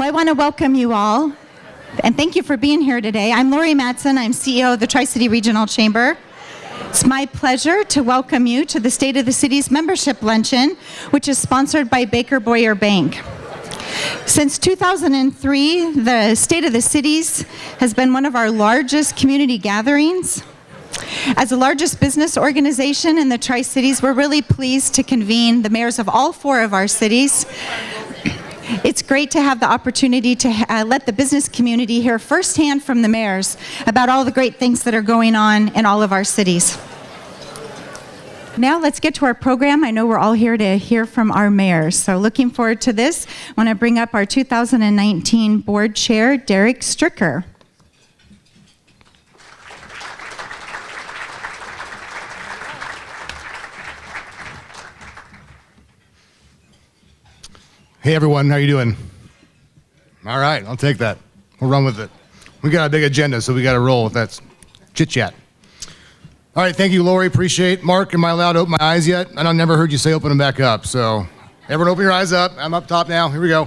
I want to welcome you all, and thank you for being here today. I'm Lori Mattson. I'm CEO of the Tri-City Regional Chamber. It's my pleasure to welcome you to the State of the City's Membership Luncheon, which is sponsored by Baker Boyer Bank. Since 2003, the State of the Cities has been one of our largest community gatherings. As the largest business organization in the Tri-Cities, we're really pleased to convene the mayors of all 4 of our cities. It's great to have the opportunity to let the business community hear firsthand from the mayors about all the great things that are going on in all of our cities. Now let's get to our program. I know we're all here to hear from our mayors, so looking forward to this. I want to bring up our 2019 board chair, Derek Stricker. Hey everyone, how you doing? All right, I'll take that. We'll run with it. We got a big agenda, so we got to roll with that chit chat. All right, thank you, Lori. Appreciate. Mark, am I allowed to open my eyes yet? I never heard you say open them back up. So everyone, open your eyes up. I'm up top now. Here we go.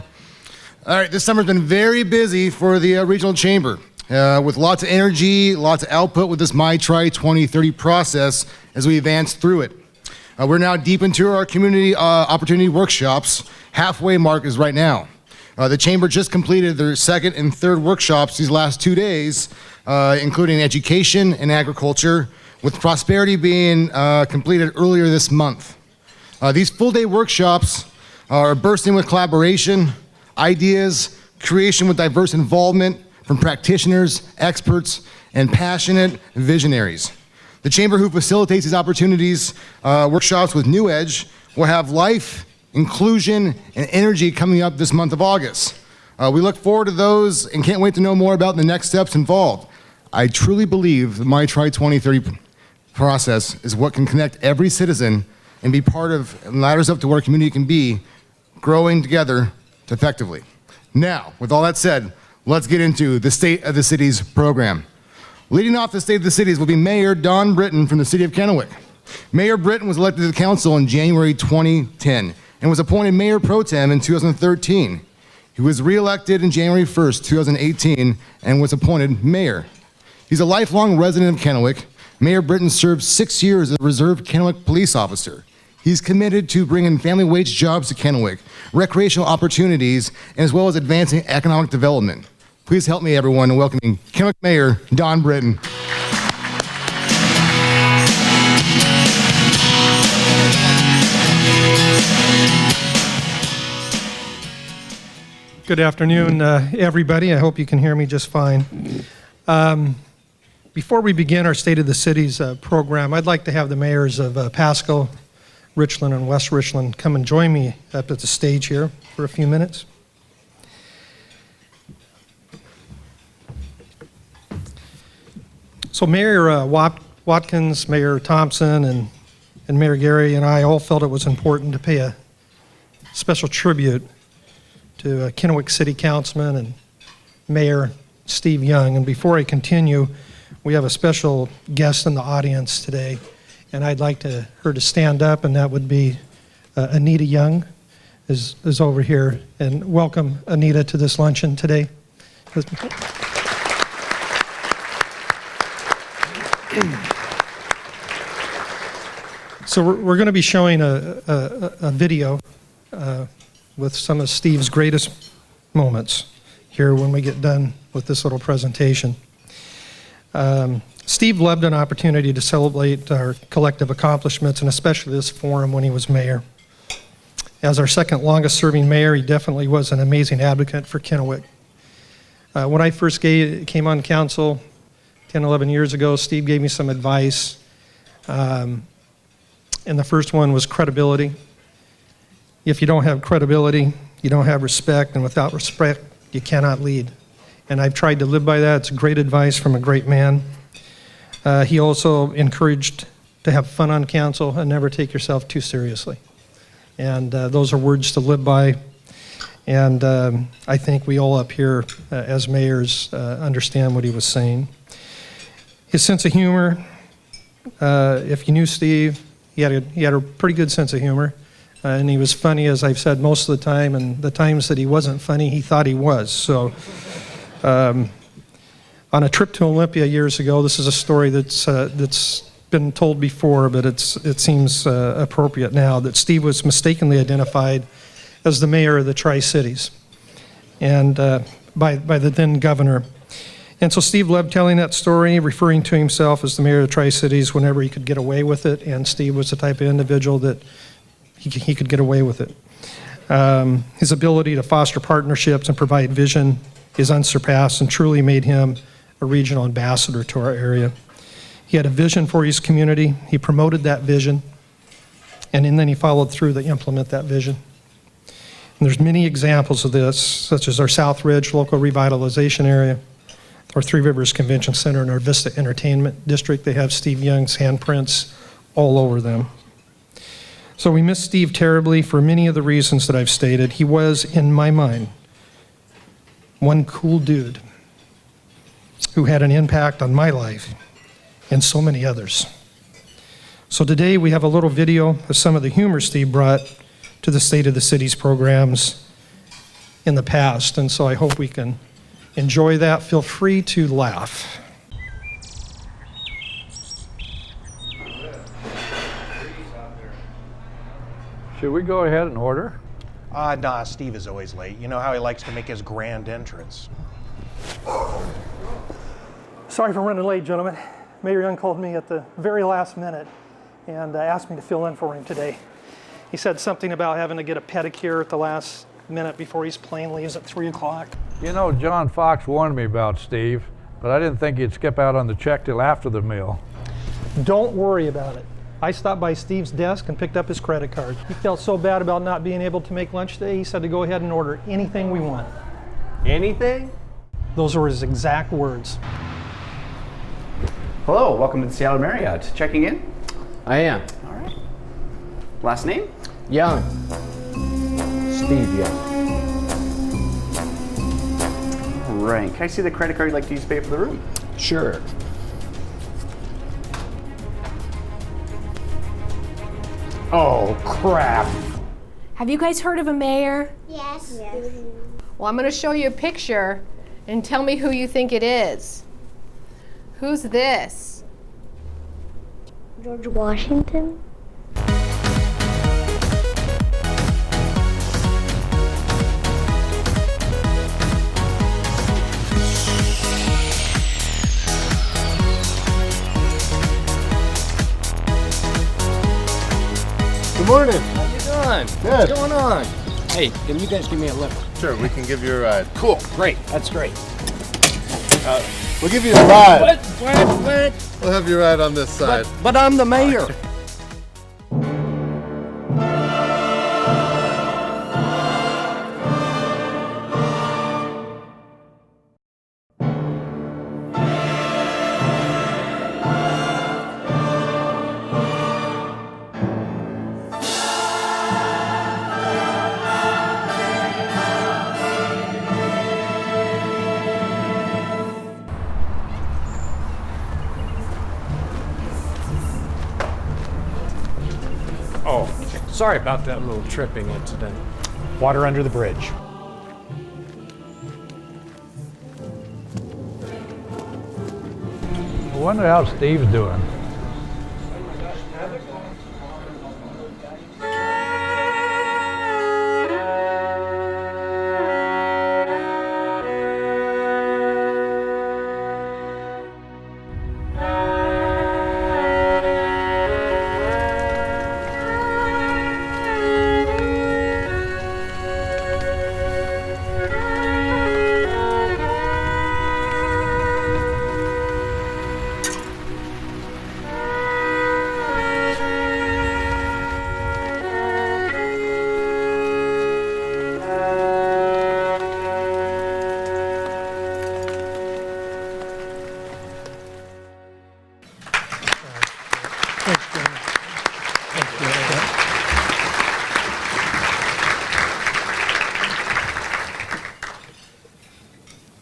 All right, this summer's been very busy for the regional chamber with lots of energy, lots of output with this My Tri 2030 process as we advance through it. We're now deep into our community opportunity workshops. Halfway mark is right now. The chamber just completed their second and third workshops these last 2 days, including education and agriculture, with prosperity being completed earlier this month. These full-day workshops are bursting with collaboration, ideas, creation with diverse involvement from practitioners, experts, and passionate visionaries. The chamber who facilitates these opportunities, workshops with New Edge, will have life, inclusion, and energy coming up this month of August. We look forward to those and can't wait to know more about the next steps involved. I truly believe the My Tri 2030 process is what can connect every citizen and be part of and ladders up to where a community can be, growing together effectively. Now, with all that said, let's get into the State of the Cities program. Leading off the State of the Cities will be Mayor Don Britton from the city of Kennewick. Mayor Britton was elected to the council in January 2010 and was appointed Mayor Pro Tem in 2013. He was re-elected in January 1st, 2018, and was appointed mayor. He's a lifelong resident of Kennewick. Mayor Britton served 6 years as a reserve Kennewick police officer. He's committed to bringing family wage jobs to Kennewick, recreational opportunities, as well as advancing economic development. Please help me, everyone, in welcoming Kennewick Mayor Don Britton. Good afternoon, everybody. I hope you can hear me just fine. Before we begin our State of the Cities program, I'd like to have the mayors of Pasco, Richland, and West Richland come and join me up at the stage here for a few minutes. So Mayor Watkins, Mayor Thompson, and Mayor Gary and I all felt it was important to pay a special tribute to Kennewick City Councilman and Mayor Steve Young. And before I continue, we have a special guest in the audience today, and I'd like her to stand up, and that would be Anita Young is over here. And welcome, Anita, to this luncheon today. So we're going to be showing a video with some of Steve's greatest moments here when we get done with this little presentation. Steve loved an opportunity to celebrate our collective accomplishments, and especially this forum when he was mayor. As our second longest serving mayor, he definitely was an amazing advocate for Kennewick. When I first came on council 10, 11 years ago, Steve gave me some advice. And the first one was credibility. If you don't have credibility, you don't have respect, and without respect, you cannot lead. And I've tried to live by that. It's great advice from a great man. He also encouraged to have fun on council and never take yourself too seriously. And those are words to live by. And I think we all up here as mayors understand what he was saying. His sense of humor, if you knew Steve, he had a pretty good sense of humor. And he was funny, as I've said, most of the time, and the times that he wasn't funny, he thought he was. So on a trip to Olympia years ago, this is a story that's been told before, but it seems appropriate now, that Steve was mistakenly identified as the mayor of the Tri-Cities, and by the then governor. And so Steve loved telling that story, referring to himself as the mayor of the Tri-Cities whenever he could get away with it, and Steve was the type of individual that he could get away with it. His ability to foster partnerships and provide vision is unsurpassed and truly made him a regional ambassador to our area. He had a vision for his community. He promoted that vision, and then he followed through to implement that vision. And there's many examples of this, such as our South Ridge local revitalization area, our Three Rivers Convention Center, and our Vista Entertainment District. They have Steve Young's handprints all over them. So we miss Steve terribly for many of the reasons that I've stated. He was, in my mind, one cool dude who had an impact on my life and so many others. So today we have a little video of some of the humor Steve brought to the State of the Cities programs in the past, and so I hope we can enjoy that. Feel free to laugh. Should we go ahead and order? Nah, Steve is always late. You know how he likes to make his grand entrance. Sorry for running late, gentlemen. Mayor Young called me at the very last minute and asked me to fill in for him today. He said something about having to get a pedicure at the last minute before his plane leaves at 3 o'clock. You know, John Fox warned me about Steve, but I didn't think he'd skip out on the check till after the meal. Don't worry about it. I stopped by Steve's desk and picked up his credit card. He felt so bad about not being able to make lunch today, he said to go ahead and order anything we want. Anything? Those were his exact words. Hello, welcome to the Seattle Marriott. Checking in? I am. All right. Last name? Young. Steve Young. All right. Can I see the credit card you'd like to use to pay for the room? Sure. Oh, crap. Have you guys heard of a mayor? Yes. Well, I'm going to show you a picture and tell me who you think it is. Who's this? George Washington. Good morning. How you doing? Good. What's going on? Hey, can you guys give me a lift? Sure, we can give you a ride. Cool. Great. That's great. We'll give you a ride. What? We'll have you ride on this side. But I'm the mayor. Oh, sorry about that little tripping incident. Water under the bridge. I wonder how Steve's doing.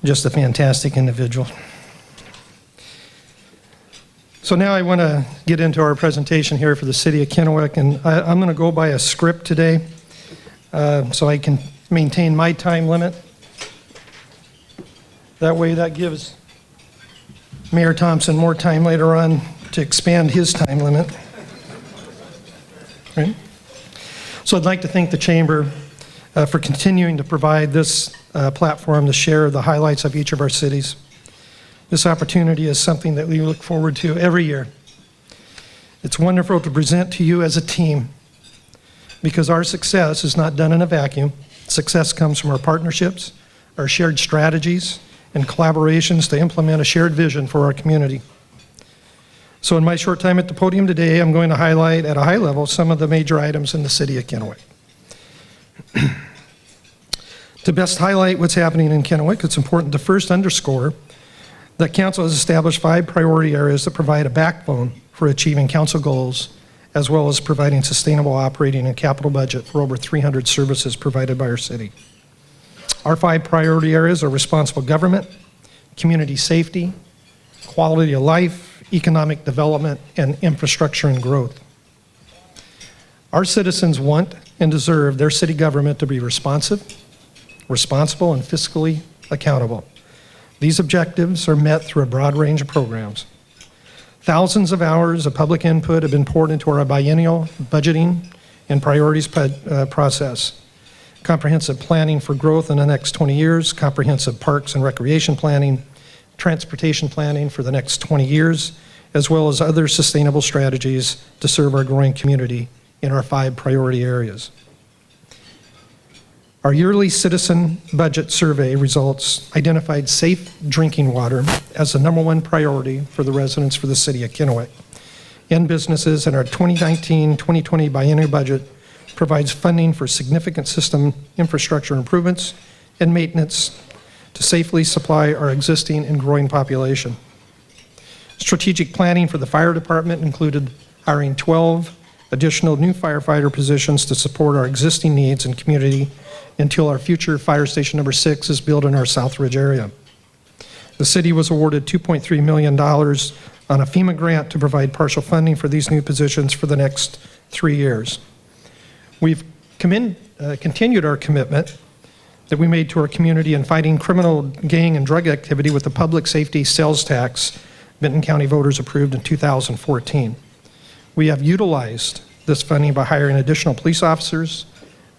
Just a fantastic individual. So now I want to get into our presentation here for the city of Kennewick, and I'm going to go by a script today so I can maintain my time limit. That way that gives Mayor Thompson more time later on to expand his time limit. Right? So I'd like to thank the Chamber for continuing to provide this platform to share the highlights of each of our cities. This opportunity is something that we look forward to every year. It's wonderful to present to you as a team because our success is not done in a vacuum. Success comes from our partnerships, our shared strategies, and collaborations to implement a shared vision for our community. So in my short time at the podium today, I'm going to highlight at a high level some of the major items in the city of Kennewick. To best highlight what's happening in Kennewick, it's important to first underscore that Council has established 5 priority areas that provide a backbone for achieving Council goals, as well as providing sustainable operating and capital budget for over 300 services provided by our city. Our 5 priority areas are responsible government, community safety, quality of life, economic development, and infrastructure and growth. Our citizens want and deserve their city government to be responsive, responsible, and fiscally accountable. These objectives are met through a broad range of programs. Thousands of hours of public input have been poured into our biennial budgeting and priorities process. Comprehensive planning for growth in the next 20 years, comprehensive parks and recreation planning, transportation planning for the next 20 years, as well as other sustainable strategies to serve our growing community in our 5 priority areas. Our yearly citizen budget survey results identified safe drinking water as the #1 priority for the residents for the city of Kennewick and businesses, and our 2019-2020 biennial budget provides funding for significant system infrastructure improvements and maintenance to safely supply our existing and growing population. Strategic planning for the fire department included hiring 12 additional new firefighter positions to support our existing needs and community until our future fire station number 6 is built in our Southridge area. The city was awarded $2.3 million on a FEMA grant to provide partial funding for these new positions for the next 3 years. We've continued our commitment that we made to our community in fighting criminal gang and drug activity with the public safety sales tax Benton County voters approved in 2014. We have utilized this funding by hiring additional police officers,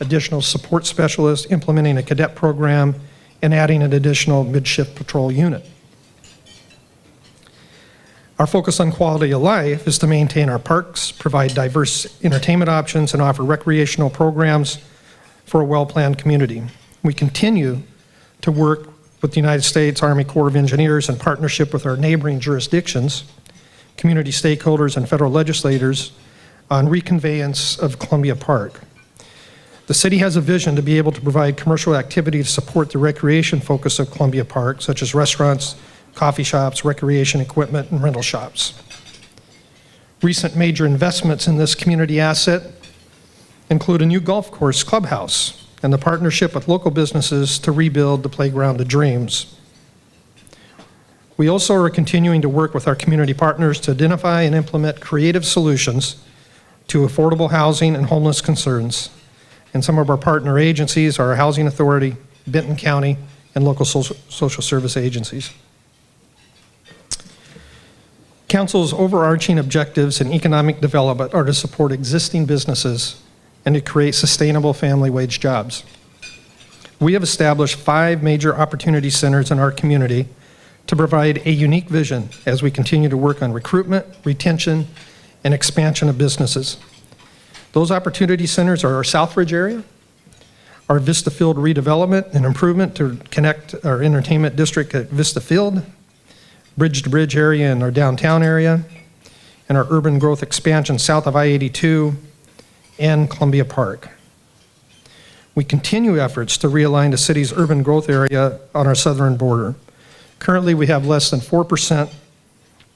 additional support specialists, implementing a cadet program, and adding an additional mid-shift patrol unit. Our focus on quality of life is to maintain our parks, provide diverse entertainment options, and offer recreational programs for a well-planned community. We continue to work with the United States Army Corps of Engineers in partnership with our neighboring jurisdictions, community stakeholders, and federal legislators on reconveyance of Columbia Park. The city has a vision to be able to provide commercial activity to support the recreation focus of Columbia Park, such as restaurants, coffee shops, recreation equipment, and rental shops. Recent major investments in this community asset include a new golf course clubhouse and the partnership with local businesses to rebuild the Playground of Dreams. We also are continuing to work with our community partners to identify and implement creative solutions to affordable housing and homeless concerns. And some of our partner agencies are our Housing Authority, Benton County, and local social service agencies. Council's overarching objectives in economic development are to support existing businesses and to create sustainable family wage jobs. We have established 5 major opportunity centers in our community to provide a unique vision as we continue to work on recruitment, retention, and expansion of businesses. Those opportunity centers are our Southridge area, our Vista Field redevelopment and improvement to connect our entertainment district at Vista Field, bridge-to-bridge area in our downtown area, and our urban growth expansion south of I-82 and Columbia Park. We continue efforts to realign the city's urban growth area on our southern border. Currently, we have less than 4%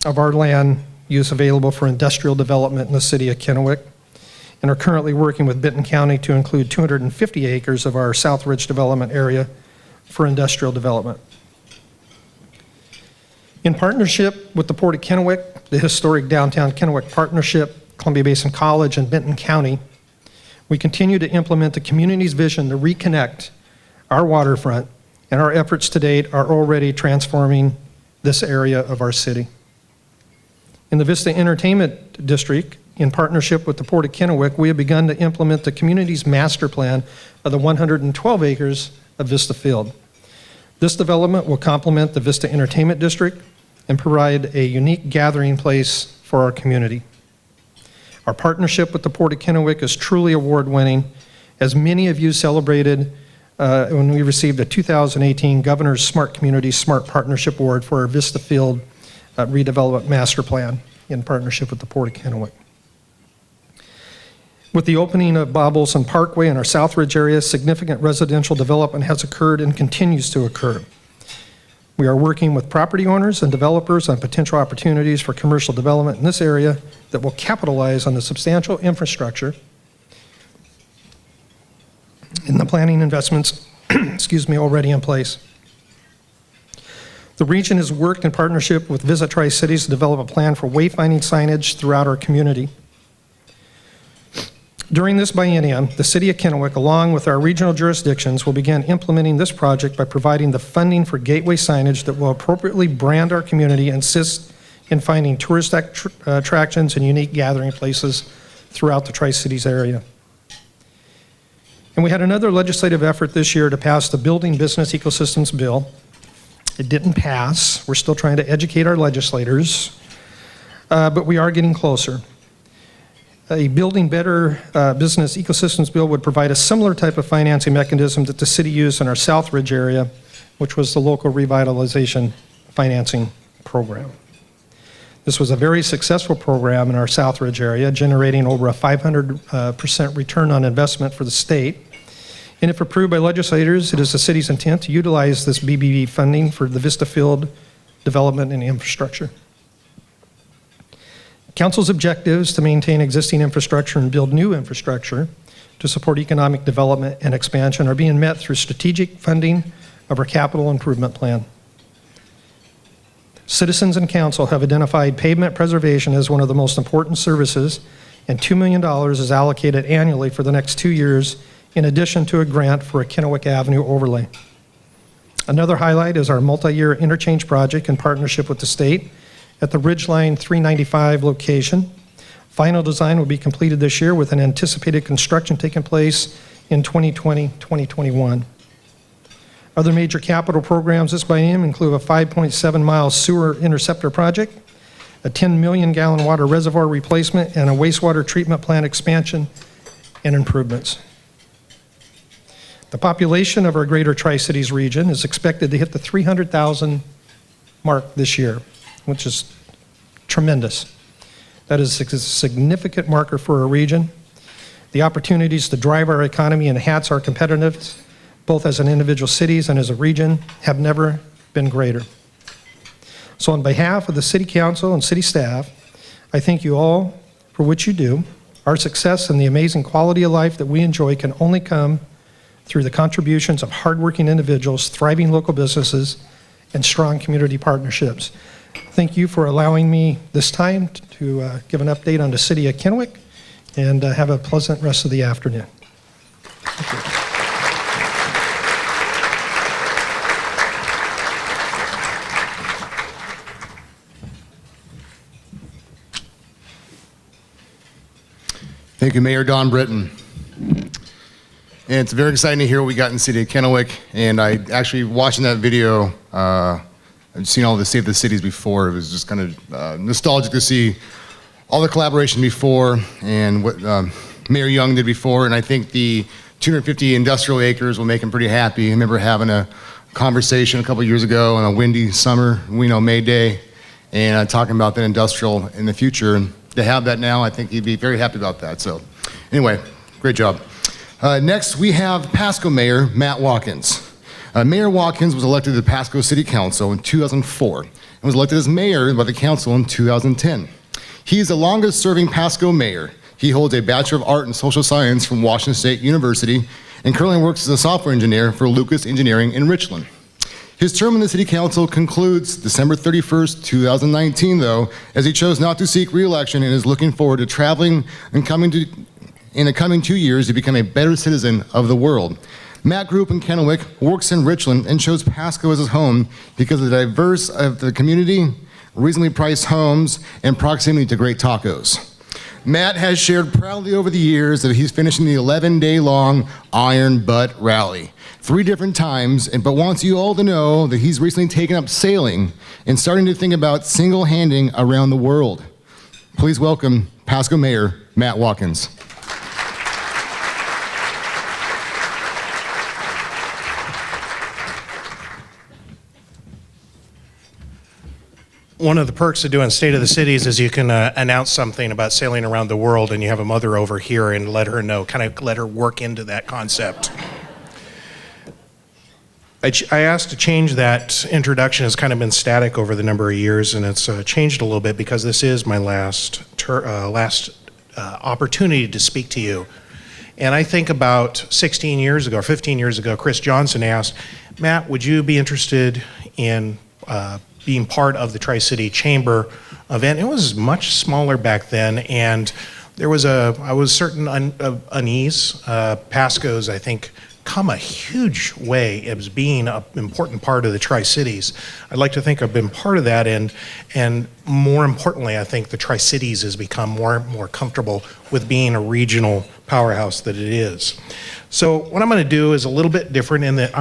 of our land use available for industrial development in the city of Kennewick, and are currently working with Benton County to include 250 acres of our Southridge development area for industrial development. In partnership with the Port of Kennewick, the historic downtown Kennewick Partnership, Columbia Basin College, and Benton County, we continue to implement the community's vision to reconnect our waterfront, and our efforts to date are already transforming this area of our city. In the Vista Entertainment District, in partnership with the Port of Kennewick, we have begun to implement the community's master plan of the 112 acres of Vista Field. This development will complement the Vista Entertainment District and provide a unique gathering place for our community. Our partnership with the Port of Kennewick is truly award-winning, as many of you celebrated when we received a 2018 Governor's Smart Community Smart Partnership Award for our Vista Field redevelopment master plan in partnership with the Port of Kennewick. With the opening of Wilson Parkway in our Southridge area, significant residential development has occurred and continues to occur. We are working with property owners and developers on potential opportunities for commercial development in this area that will capitalize on the substantial infrastructure and the planning investments already in place. The region has worked in partnership with Visit Tri-Cities to develop a plan for wayfinding signage throughout our community. During this biennium, the City of Kennewick, along with our regional jurisdictions, will begin implementing this project by providing the funding for gateway signage that will appropriately brand our community and assist in finding tourist attractions and unique gathering places throughout the Tri-Cities area. And we had another legislative effort this year to pass the Building Business Ecosystems Bill. It didn't pass. We're still trying to educate our legislators, but we are getting closer. A Building Better Business Ecosystems Bill would provide a similar type of financing mechanism that the city used in our Southridge area, which was the local revitalization financing program. This was a very successful program in our Southridge area, generating over a 500% return on investment for the state. And if approved by legislators, it is the city's intent to utilize this BBB funding for the Vista Field development and infrastructure. Council's objectives to maintain existing infrastructure and build new infrastructure to support economic development and expansion are being met through strategic funding of our capital improvement plan. Citizens and council have identified pavement preservation as one of the most important services, and $2 million is allocated annually for the next 2 years, in addition to a grant for a Kennewick Avenue overlay. Another highlight is our multi-year interchange project in partnership with the state at the Ridgeline 395 location. Final design will be completed this year with an anticipated construction taking place in 2020-2021. Other major capital programs this biennium include a 5.7-mile sewer interceptor project, a 10 million gallon water reservoir replacement, and a wastewater treatment plant expansion and improvements. The population of our greater Tri-Cities region is expected to hit the 300,000 mark this year, which is tremendous. That is a significant marker for our region. The opportunities to drive our economy and enhance our competitiveness, both as an individual cities and as a region, have never been greater. So on behalf of the City Council and City staff, I thank you all for what you do. Our success and the amazing quality of life that we enjoy can only come through the contributions of hardworking individuals, thriving local businesses, and strong community partnerships. Thank you for allowing me this time to give an update on the City of Kennewick, and have a pleasant rest of the afternoon. Thank you. Thank you, Mayor Don Britton. And it's very exciting to hear what we got in the City of Kennewick. And I actually, watching that video, I've seen all the Save the Cities before. It was just kind of nostalgic to see all the collaboration before and what Mayor Young did before. And I think the 250 industrial acres will make him pretty happy. I remember having a conversation a couple years ago on a windy summer, May Day, and talking about that industrial in the future. And to have that now, I think he'd be very happy about that. So anyway, great job. Next, we have Pasco Mayor Matt Watkins. Mayor Watkins was elected to the Pasco City Council in 2004 and was elected as mayor by the council in 2010. He is the longest serving Pasco mayor. He holds a Bachelor of Art in Social Science from Washington State University and currently works as a software engineer for Lucas Engineering in Richland. His term in the City Council concludes December 31st, 2019, though, as he chose not to seek re-election and is looking forward to traveling and in the coming 2 years to become a better citizen of the world. Matt Grupe in Kennewick works in Richland and chose Pasco as his home because of the diverse of the community, reasonably priced homes, and proximity to great tacos. Matt has shared proudly over the years that he's finishing the 11-day-long Iron Butt Rally 3 different times, but wants you all to know that he's recently taken up sailing and starting to think about single-handing around the world. Please welcome Pasco Mayor Matt Watkins. One of the perks of doing State of the Cities is you can announce something about sailing around the world, and you have a mother over here and let her know, kind of let her work into that concept. I asked to change that introduction. It's kind of been static over the number of years, and it's changed a little bit because this is my last opportunity to speak to you. And I think about 16 years ago, or 15 years ago, Chris Johnson asked, Matt, would you be interested in being part of the Tri-City Chamber event? It was much smaller back then, and there was I was certain unease. Pasco's, I think, come a huge way as being an important part of the Tri-Cities. I'd like to think I've been part of that, and more importantly, I think the Tri-Cities has become more and more comfortable with being a regional powerhouse that it is. So what I'm going to do is a little bit different in that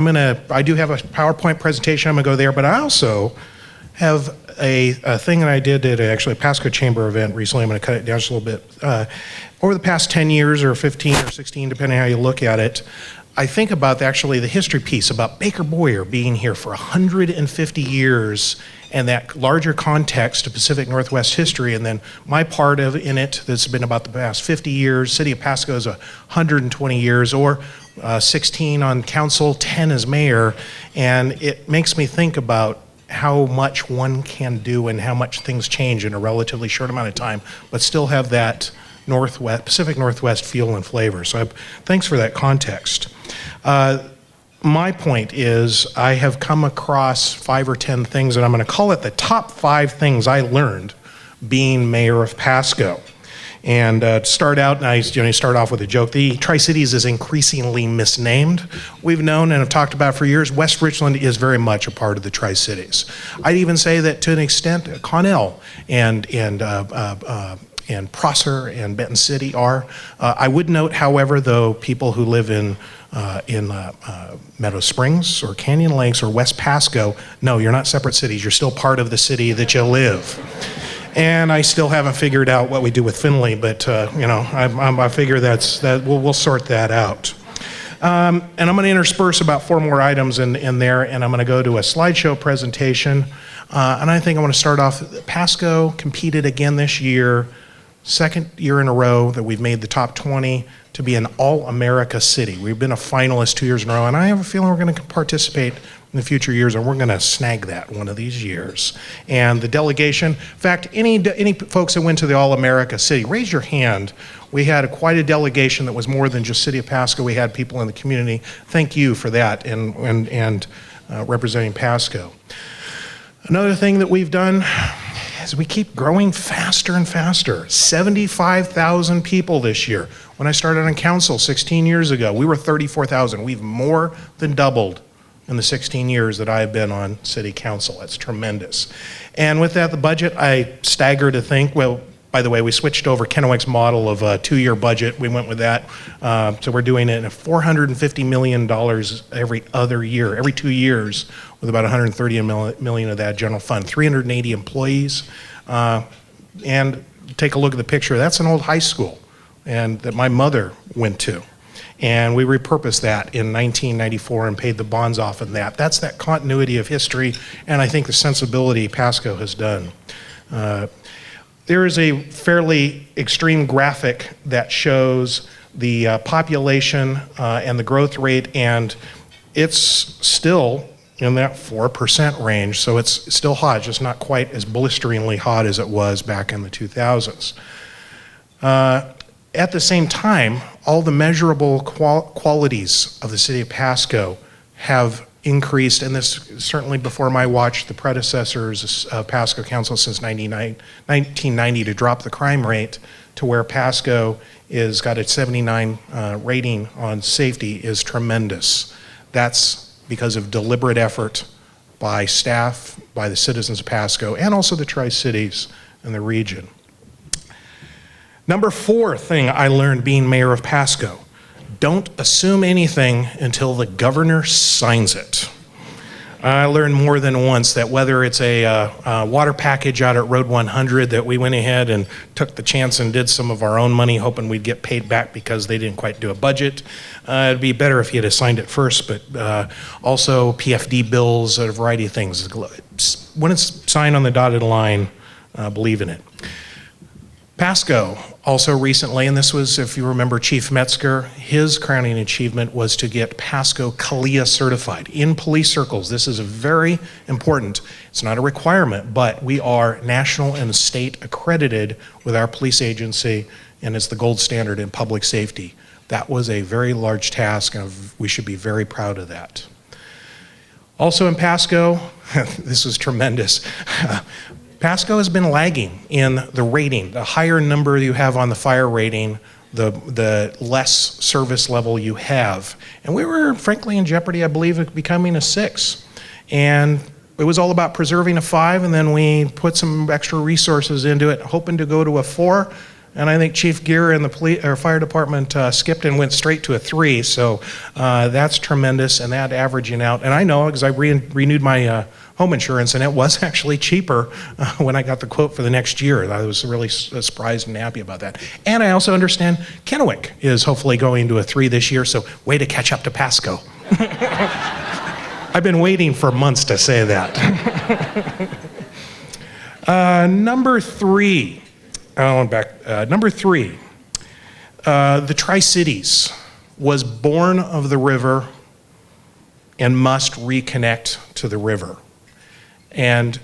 I do have a PowerPoint presentation. I'm going to go there, but I also have a thing that I did at actually a Pasco Chamber event recently. I'm going to cut it down just a little bit. Over the past 10 years or 15 or 16, depending on how you look at it, I think about the history piece about Baker Boyer being here for 150 years and that larger context of Pacific Northwest history, and then my part in it that's been about the past 50 years. City of Pasco is 120 years, or 16 on council, 10 as mayor, and it makes me think about how much one can do and how much things change in a relatively short amount of time, but still have that Pacific Northwest feel and flavor. So thanks for that context. My point is I have come across 5 or 10 things, and I'm going to call it the top 5 things I learned being mayor of Pasco. And to start out, and I start off with a joke, the Tri-Cities is increasingly misnamed. We've known and have talked about for years, West Richland is very much a part of the Tri-Cities. I'd even say that to an extent, Connell and Prosser and Benton City are. I would note, however, though, people who live in Meadow Springs or Canyon Lakes or West Pasco, no, you're not separate cities. You're still part of the city that you live. And I still haven't figured out what we do with Finley, but I figure we'll sort that out. And I'm going to intersperse about 4 more items in there, and I'm going to go to a slideshow presentation. And I think I want to start off. Pasco competed again this year, 2nd year in a row that we've made the top 20 to be an all-America city. We've been a finalist 2 years in a row, and I have a feeling we're going to participate in the future years, and we're going to snag that one of these years. And the delegation, in fact, any folks that went to the All-America City, raise your hand. We had quite a delegation that was more than just City of Pasco. We had people in the community. Thank you for that and representing Pasco. Another thing that we've done is we keep growing faster and faster. 75,000 people this year. When I started on council 16 years ago, we were 34,000. We've more than doubled in the 16 years that I've been on city council. That's tremendous. And with that, the budget, I stagger to think, well, by the way, we switched over Kennewick's model of a 2-year budget. We went with that. So we're doing it at $450 million every other year, every 2 years, with about $130 million of that general fund, 380 employees. And take a look at the picture. That's an old high school and that my mother went to. And we repurposed that in 1994 and paid the bonds off of that. That's that continuity of history, and I think the sensibility Pasco has done. There is a fairly extreme graphic that shows the population and the growth rate, and it's still in that 4% range, so it's still hot, just not quite as blisteringly hot as it was back in the 2000s. At the same time, all the measurable qualities of the city of Pasco have increased, and this certainly before my watch, the predecessors of Pasco Council since 1990 to drop the crime rate to where Pasco is got its 79 rating on safety is tremendous. That's because of deliberate effort by staff, by the citizens of Pasco, and also the Tri-Cities and the region. Number 4 thing I learned being mayor of Pasco: don't assume anything until the governor signs it. I learned more than once that whether it's a water package out at Road 100 that we went ahead and took the chance and did some of our own money hoping we'd get paid back because they didn't quite do a budget. It'd be better if you'd have signed it first, but also PFD bills, a variety of things. When it's signed on the dotted line, believe in it. Pasco also recently, and this was, if you remember Chief Metzger, his crowning achievement was to get Pasco CALIA certified. In police circles, this is very important. It's not a requirement, but we are national and state accredited with our police agency, and it's the gold standard in public safety. That was a very large task, and we should be very proud of that. Also in Pasco, this was tremendous. Pasco has been lagging in the rating. The higher number you have on the fire rating, the less service level you have. And we were frankly in jeopardy, I believe, of becoming a 6. And it was all about preserving a 5, and then we put some extra resources into it, hoping to go to a 4. And I think Chief Gear and the fire department skipped and went straight to a 3. So that's tremendous, and that averaging out. And I know, because I renewed my home insurance, and it was actually cheaper when I got the quote for the next year. I was really surprised and happy about that. And I also understand Kennewick is hopefully going to a 3 this year, so way to catch up to Pasco. I've been waiting for months to say that. Number 3. Number 3, the Tri-Cities was born of the river and must reconnect to the river. And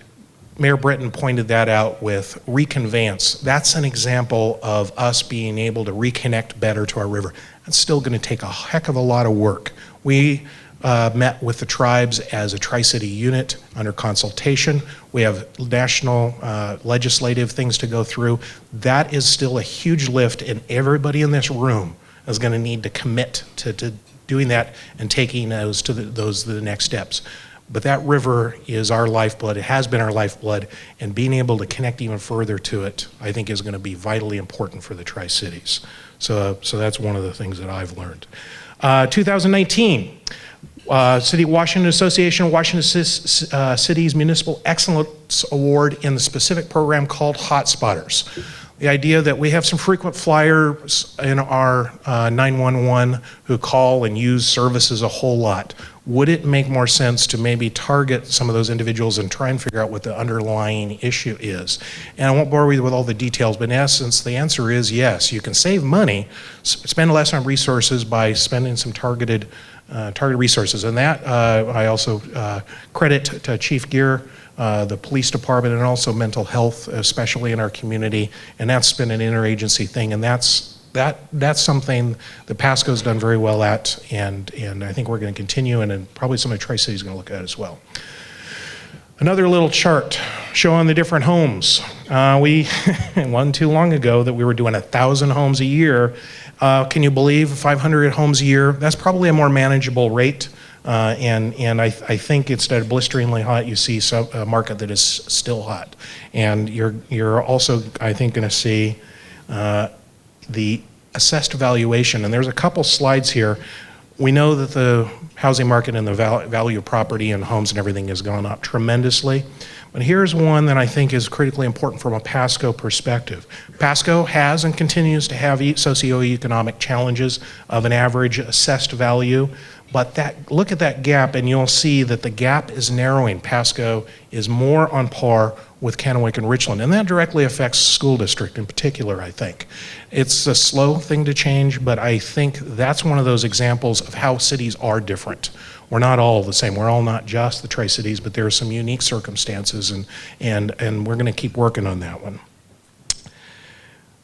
Mayor Britton pointed that out with reconveyance. That's an example of us being able to reconnect better to our river. That's still going to take a heck of a lot of work. We met with the tribes as a Tri-City unit under consultation. We have national legislative things to go through. That is still a huge lift, and everybody in this room is going to need to commit to doing that and taking those to the next steps. But that river is our lifeblood. It has been our lifeblood, and being able to connect even further to it, I think, is going to be vitally important for the Tri-Cities. So that's one of the things that I've learned. 2019. City of Washington Association, Washington City's Municipal Excellence Award in the specific program called Hotspotters. The idea that we have some frequent flyers in our 911 who call and use services a whole lot. Would it make more sense to maybe target some of those individuals and try and figure out what the underlying issue is? And I won't bore you with all the details, but in essence, the answer is yes. You can save money, spend less on resources by spending some targeted resources. And that I also credit to Chief Gear, the police department, and also mental health, especially in our community. And that's been an interagency thing, and that's something that Pasco's done very well at, and I think we're going to continue, and probably some of the Tri-Cities is going to look at as well. Another little chart showing the different homes. We wasn't too long ago that we were doing 1,000 homes a year. Can you believe 500 homes a year? That's probably a more manageable rate. And I think instead of blisteringly hot, you see a market that is still hot. And you're also, I think, going to see the assessed valuation. And there's a couple slides here. We know that the housing market and the value of property and homes and everything has gone up tremendously. But here's one that I think is critically important from a Pasco perspective. Pasco has and continues to have socioeconomic challenges of an average assessed value. But look at that gap, and you'll see that the gap is narrowing. Pasco is more on par with Kennewick and Richland, and that directly affects school district in particular, I think. It's a slow thing to change, but I think that's one of those examples of how cities are different. We're not all the same. We're all not just the Tri-Cities, but there are some unique circumstances, and we're going to keep working on that one.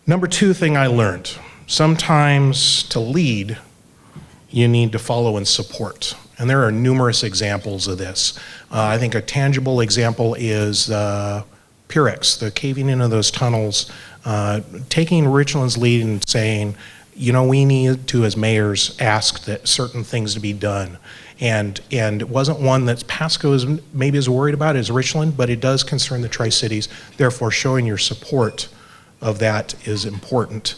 Number 2 thing I learned, sometimes to lead, you need to follow and support. And there are numerous examples of this. I think a tangible example is Pyrex, the caving into those tunnels, taking Richland's lead and saying, you know, we need to, as mayors, ask that certain things to be done. And it wasn't one that Pasco is maybe as worried about as Richland, but it does concern the Tri-Cities. Therefore, showing your support of that is important.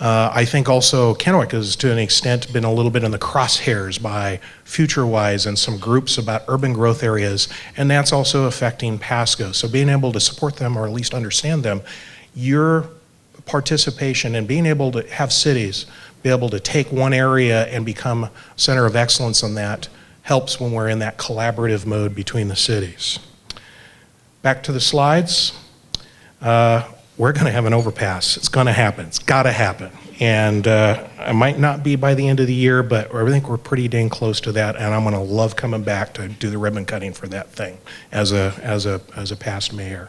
I think also Kennewick has, to an extent, been a little bit in the crosshairs by FutureWise and some groups about urban growth areas, and that's also affecting Pasco. So being able to support them, or at least understand them, your participation in being able to have cities be able to take one area and become center of excellence in that helps when we're in that collaborative mode between the cities. Back to the slides. We're going to have an overpass. It's going to happen. It's got to happen. And it might not be by the end of the year, but I think we're pretty dang close to that. And I'm going to love coming back to do the ribbon cutting for that thing as a past mayor.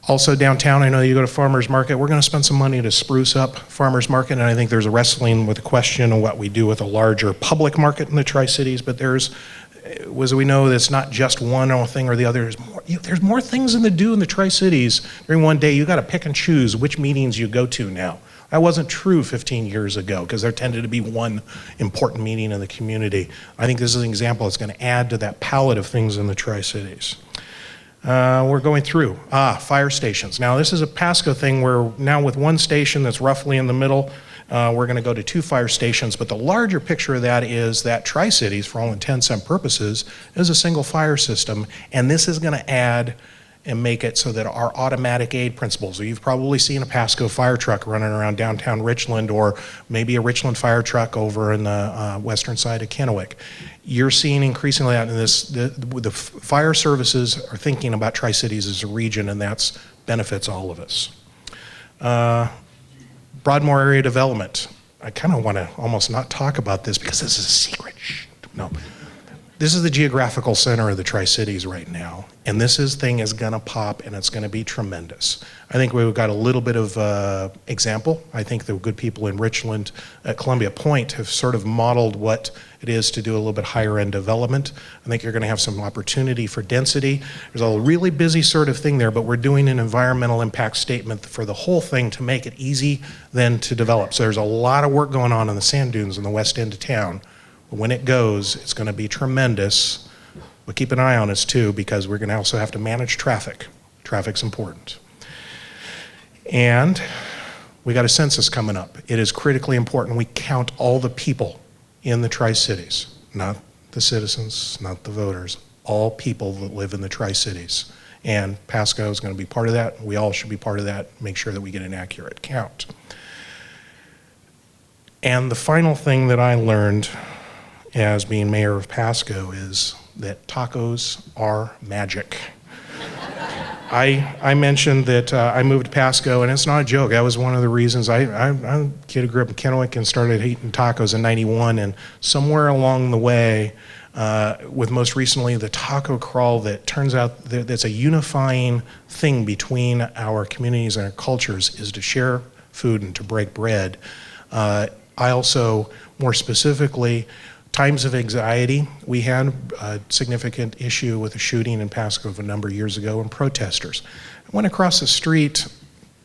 Also downtown, I know you go to Farmers Market. We're going to spend some money to spruce up Farmers Market, and I think there's a wrestling with the question of what we do with a larger public market in the Tri-Cities, but as we know, it's not just one thing or the other. There's more things to do in the Tri-Cities during one day. You got to pick and choose which meetings you go to now. That wasn't true 15 years ago, because there tended to be one important meeting in the community. I think this is an example that's going to add to that palette of things in the Tri-Cities. We're going through fire stations. Now this is a Pasco thing where now with one station that's roughly in the middle, we're going to go to 2 fire stations, but the larger picture of that is that Tri-Cities, for all intents and purposes, is a single fire system, and this is going to add and make it so that our automatic aid principles, so you've probably seen a Pasco fire truck running around downtown Richland, or maybe a Richland fire truck over in the western side of Kennewick. You're seeing increasingly out in this, the fire services are thinking about Tri-Cities as a region, and that's benefits all of us. Broadmoor area development. I kind of want to almost not talk about this because this is a secret. No. This is the geographical center of the Tri-Cities right now, and this thing is going to pop, and it's going to be tremendous. I think we've got a little bit of example. I think the good people in Richland at Columbia Point have sort of modeled what it is to do a little bit higher end development. I think you're going to have some opportunity for density. There's a really busy sort of thing there, but we're doing an environmental impact statement for the whole thing to make it easy then to develop. So there's a lot of work going on in the sand dunes in the west end of town. When it goes, it's going to be tremendous, but keep an eye on us too, because we're going to also have to manage traffic. Traffic's important. And we got a census coming up. It is critically important we count all the people in the Tri-Cities, not the citizens, not the voters, all people that live in the Tri-Cities. And Pasco is going to be part of that. We all should be part of that. Make sure that we get an accurate count. And the final thing that I learned as being mayor of Pasco is that tacos are magic. I mentioned that I moved to Pasco, and it's not a joke. That was one of the reasons. I'm a kid who grew up in Kennewick and started eating tacos in '91, and somewhere along the way, with most recently the taco crawl, that turns out that's a unifying thing between our communities and our cultures, is to share food and to break bread. I also, more specifically, times of anxiety. We had a significant issue with a shooting in Pasco a number of years ago, and protesters. I went across the street,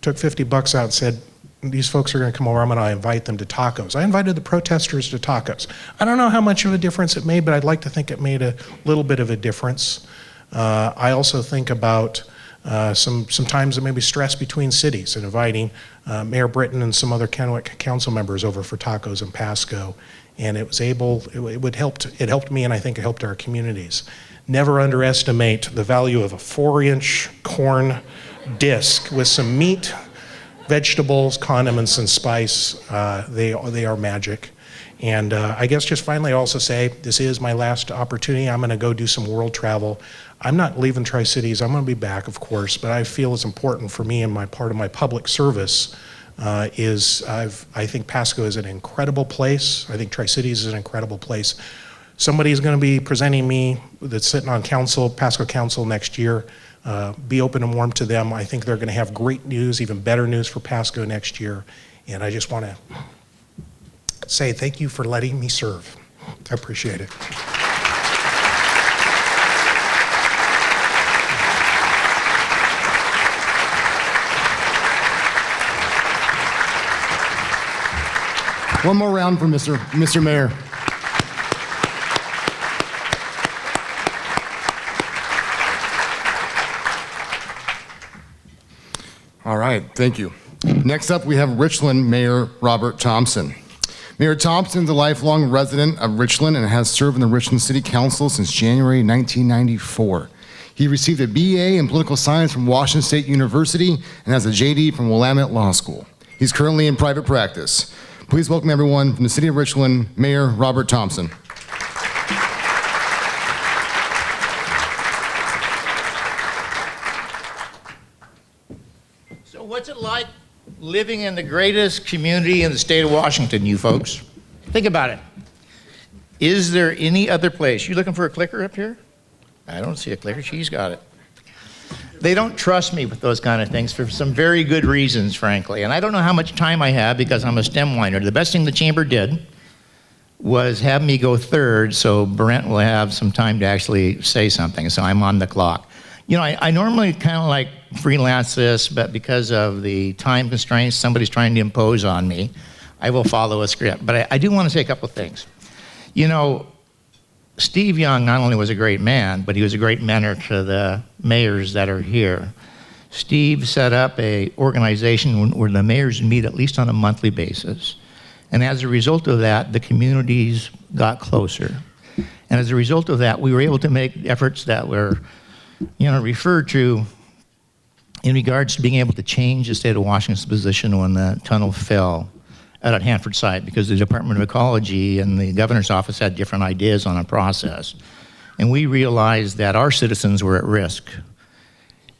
took $50 out and said, these folks are going to come over, I'm going to invite them to tacos. I invited the protesters to tacos. I don't know how much of a difference it made, but I'd like to think it made a little bit of a difference. I also think about sometimes there may be stress between cities, and inviting Mayor Britton and some other Kennewick council members over for tacos in Pasco. And it helped me, and I think it helped our communities. Never underestimate the value of a 4-inch corn disc with some meat, vegetables, condiments, and spice. They are magic. And I guess just finally I also say, this is my last opportunity. I'm going to go do some world travel. I'm not leaving Tri-Cities. I'm going to be back, of course, but I feel it's important for me, and part of my public service I think Pasco is an incredible place. I think Tri-Cities is an incredible place. Somebody is going to be presenting me that's sitting on council, Pasco Council next year. Be open and warm to them. I think they're going to have great news, even better news for Pasco next year. And I just want to say thank you for letting me serve. I appreciate it. One more round for Mr. Mayor. All right, thank you. Next up, we have Richland Mayor Robert Thompson. Mayor Thompson is a lifelong resident of Richland and has served in the Richland City Council since January 1994. He received a BA in political science from Washington State University and has a JD from Willamette Law School. He's currently in private practice. Please welcome everyone from the City of Richland, Mayor Robert Thompson. So what's it like living in the greatest community in the state of Washington, you folks? Think about it. Is there any other place? You looking for a clicker up here? I don't see a clicker. She's got it. They don't trust me with those kind of things for some very good reasons, frankly. And I don't know how much time I have because I'm a stem whiner. The best thing the chamber did was have me go third so Brent will have some time to actually say something. So I'm on the clock. You know, I normally kind of like freelance this, but because of the time constraints somebody's trying to impose on me, I will follow a script. But I do want to say a couple of things. You know, Steve Young not only was a great man, but he was a great mentor to the mayors that are here. Steve set up an organization where the mayors meet at least on a monthly basis. And as a result of that, the communities got closer. And as a result of that, we were able to make efforts that were, you know, referred to in regards to being able to change the state of Washington's position when the tunnel fell at Hanford site, because the Department of Ecology and the governor's office had different ideas on a process. And we realized that our citizens were at risk.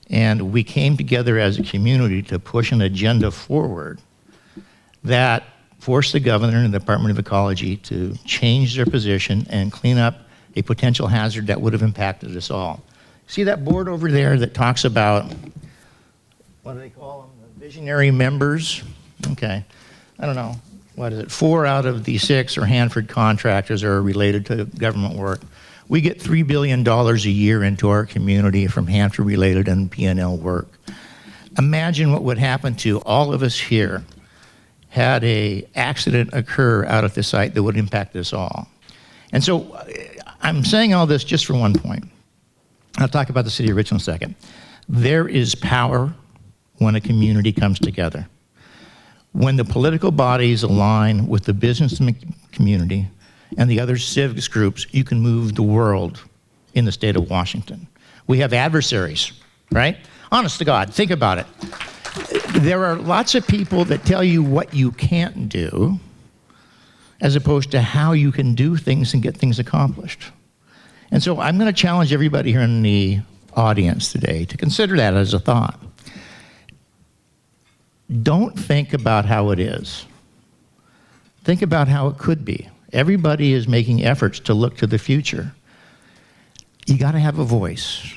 And we came together as a community to push an agenda forward that forced the governor and the Department of Ecology to change their position and clean up a potential hazard that would have impacted us all. See that board over there that talks about, what do they call them, the visionary members? Okay. I don't know, what is it, 4 out of the 6 are Hanford contractors are related to government work. We get $3 billion a year into our community from Hanford-related and P&L work. Imagine what would happen to all of us here had an accident occur out at the site that would impact us all. And so I'm saying all this just for one point. I'll talk about the city of Richland in a second. There is power when a community comes together. When the political bodies align with the business community and the other civics groups, you can move the world in the state of Washington. We have adversaries, right? Honest to God, think about it. There are lots of people that tell you what you can't do as opposed to how you can do things and get things accomplished. And so I'm going to challenge everybody here in the audience today to consider that as a thought. Don't think about how it is. Think about how it could be. Everybody is making efforts to look to the future. You got to have a voice.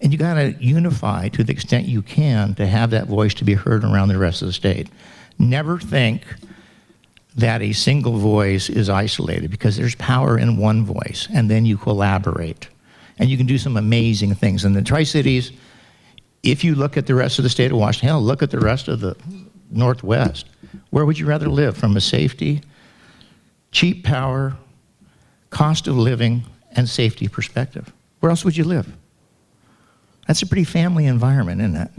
And you got to unify to the extent you can to have that voice to be heard around the rest of the state. Never think that a single voice is isolated, because there's power in one voice, and then you collaborate. And you can do some amazing things. In the Tri-Cities, if you look at the rest of the state of Washington, hell, look at the rest of the Northwest. Where would you rather live from a safety, cheap power, cost of living, and safety perspective? Where else would you live? That's a pretty family environment, isn't it?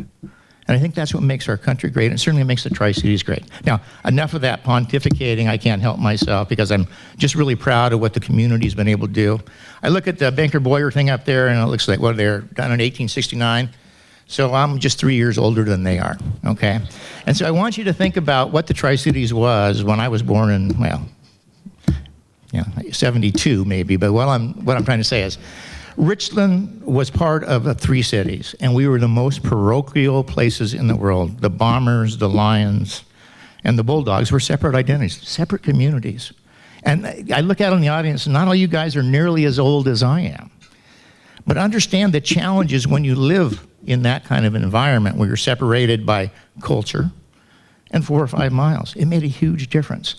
And I think that's what makes our country great, and it certainly makes the Tri-Cities great. Now, enough of that pontificating. I can't help myself because I'm just really proud of what the community's been able to do. I look at the Banker Boyer thing up there, and it looks like, well, they're done in 1869. So I'm just 3 years older than they are, okay? And so I want you to think about what the Tri-Cities was when I was born in, well, you know, 72 maybe, but what I'm trying to say is, Richland was part of the 3 cities, and we were the most parochial places in the world. The Bombers, the Lions, and the Bulldogs were separate identities, separate communities. And I look out in the audience, and not all you guys are nearly as old as I am. But understand the challenges when you live in that kind of an environment where you're separated by culture and 4 or 5 miles. It made a huge difference.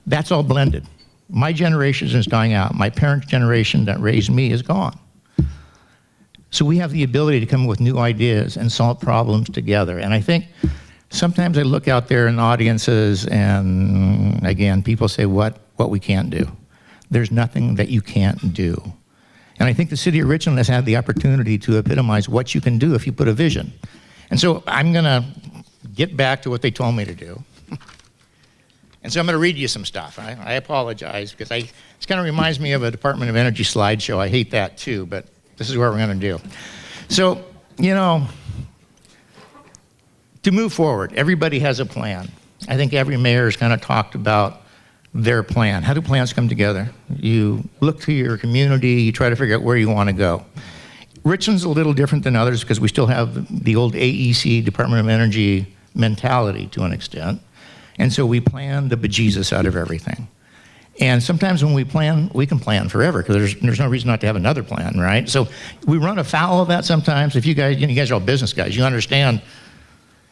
That's all blended. My generation is dying out. My parents' generation that raised me is gone. So we have the ability to come up with new ideas and solve problems together. And I think sometimes I look out there in audiences and, again, people say what we can't do. There's nothing that you can't do. And I think the city of Richland has had the opportunity to epitomize what you can do if you put a vision. And so I'm going to get back to what they told me to do. And so I'm going to read you some stuff. I apologize because this kind of reminds me of a Department of Energy slideshow. I hate that too, but this is what we're going to do. So, you know, to move forward, everybody has a plan. I think every mayor has kind of talked about their plan. How do plans come together? You look to your community, you try to figure out where you want to go. Richland's a little different than others because we still have the old AEC, Department of Energy mentality to an extent. And so we plan the bejesus out of everything. And sometimes when we plan, we can plan forever because there's no reason not to have another plan, right? So we run afoul of that sometimes. If you guys, you guys are all business guys, you understand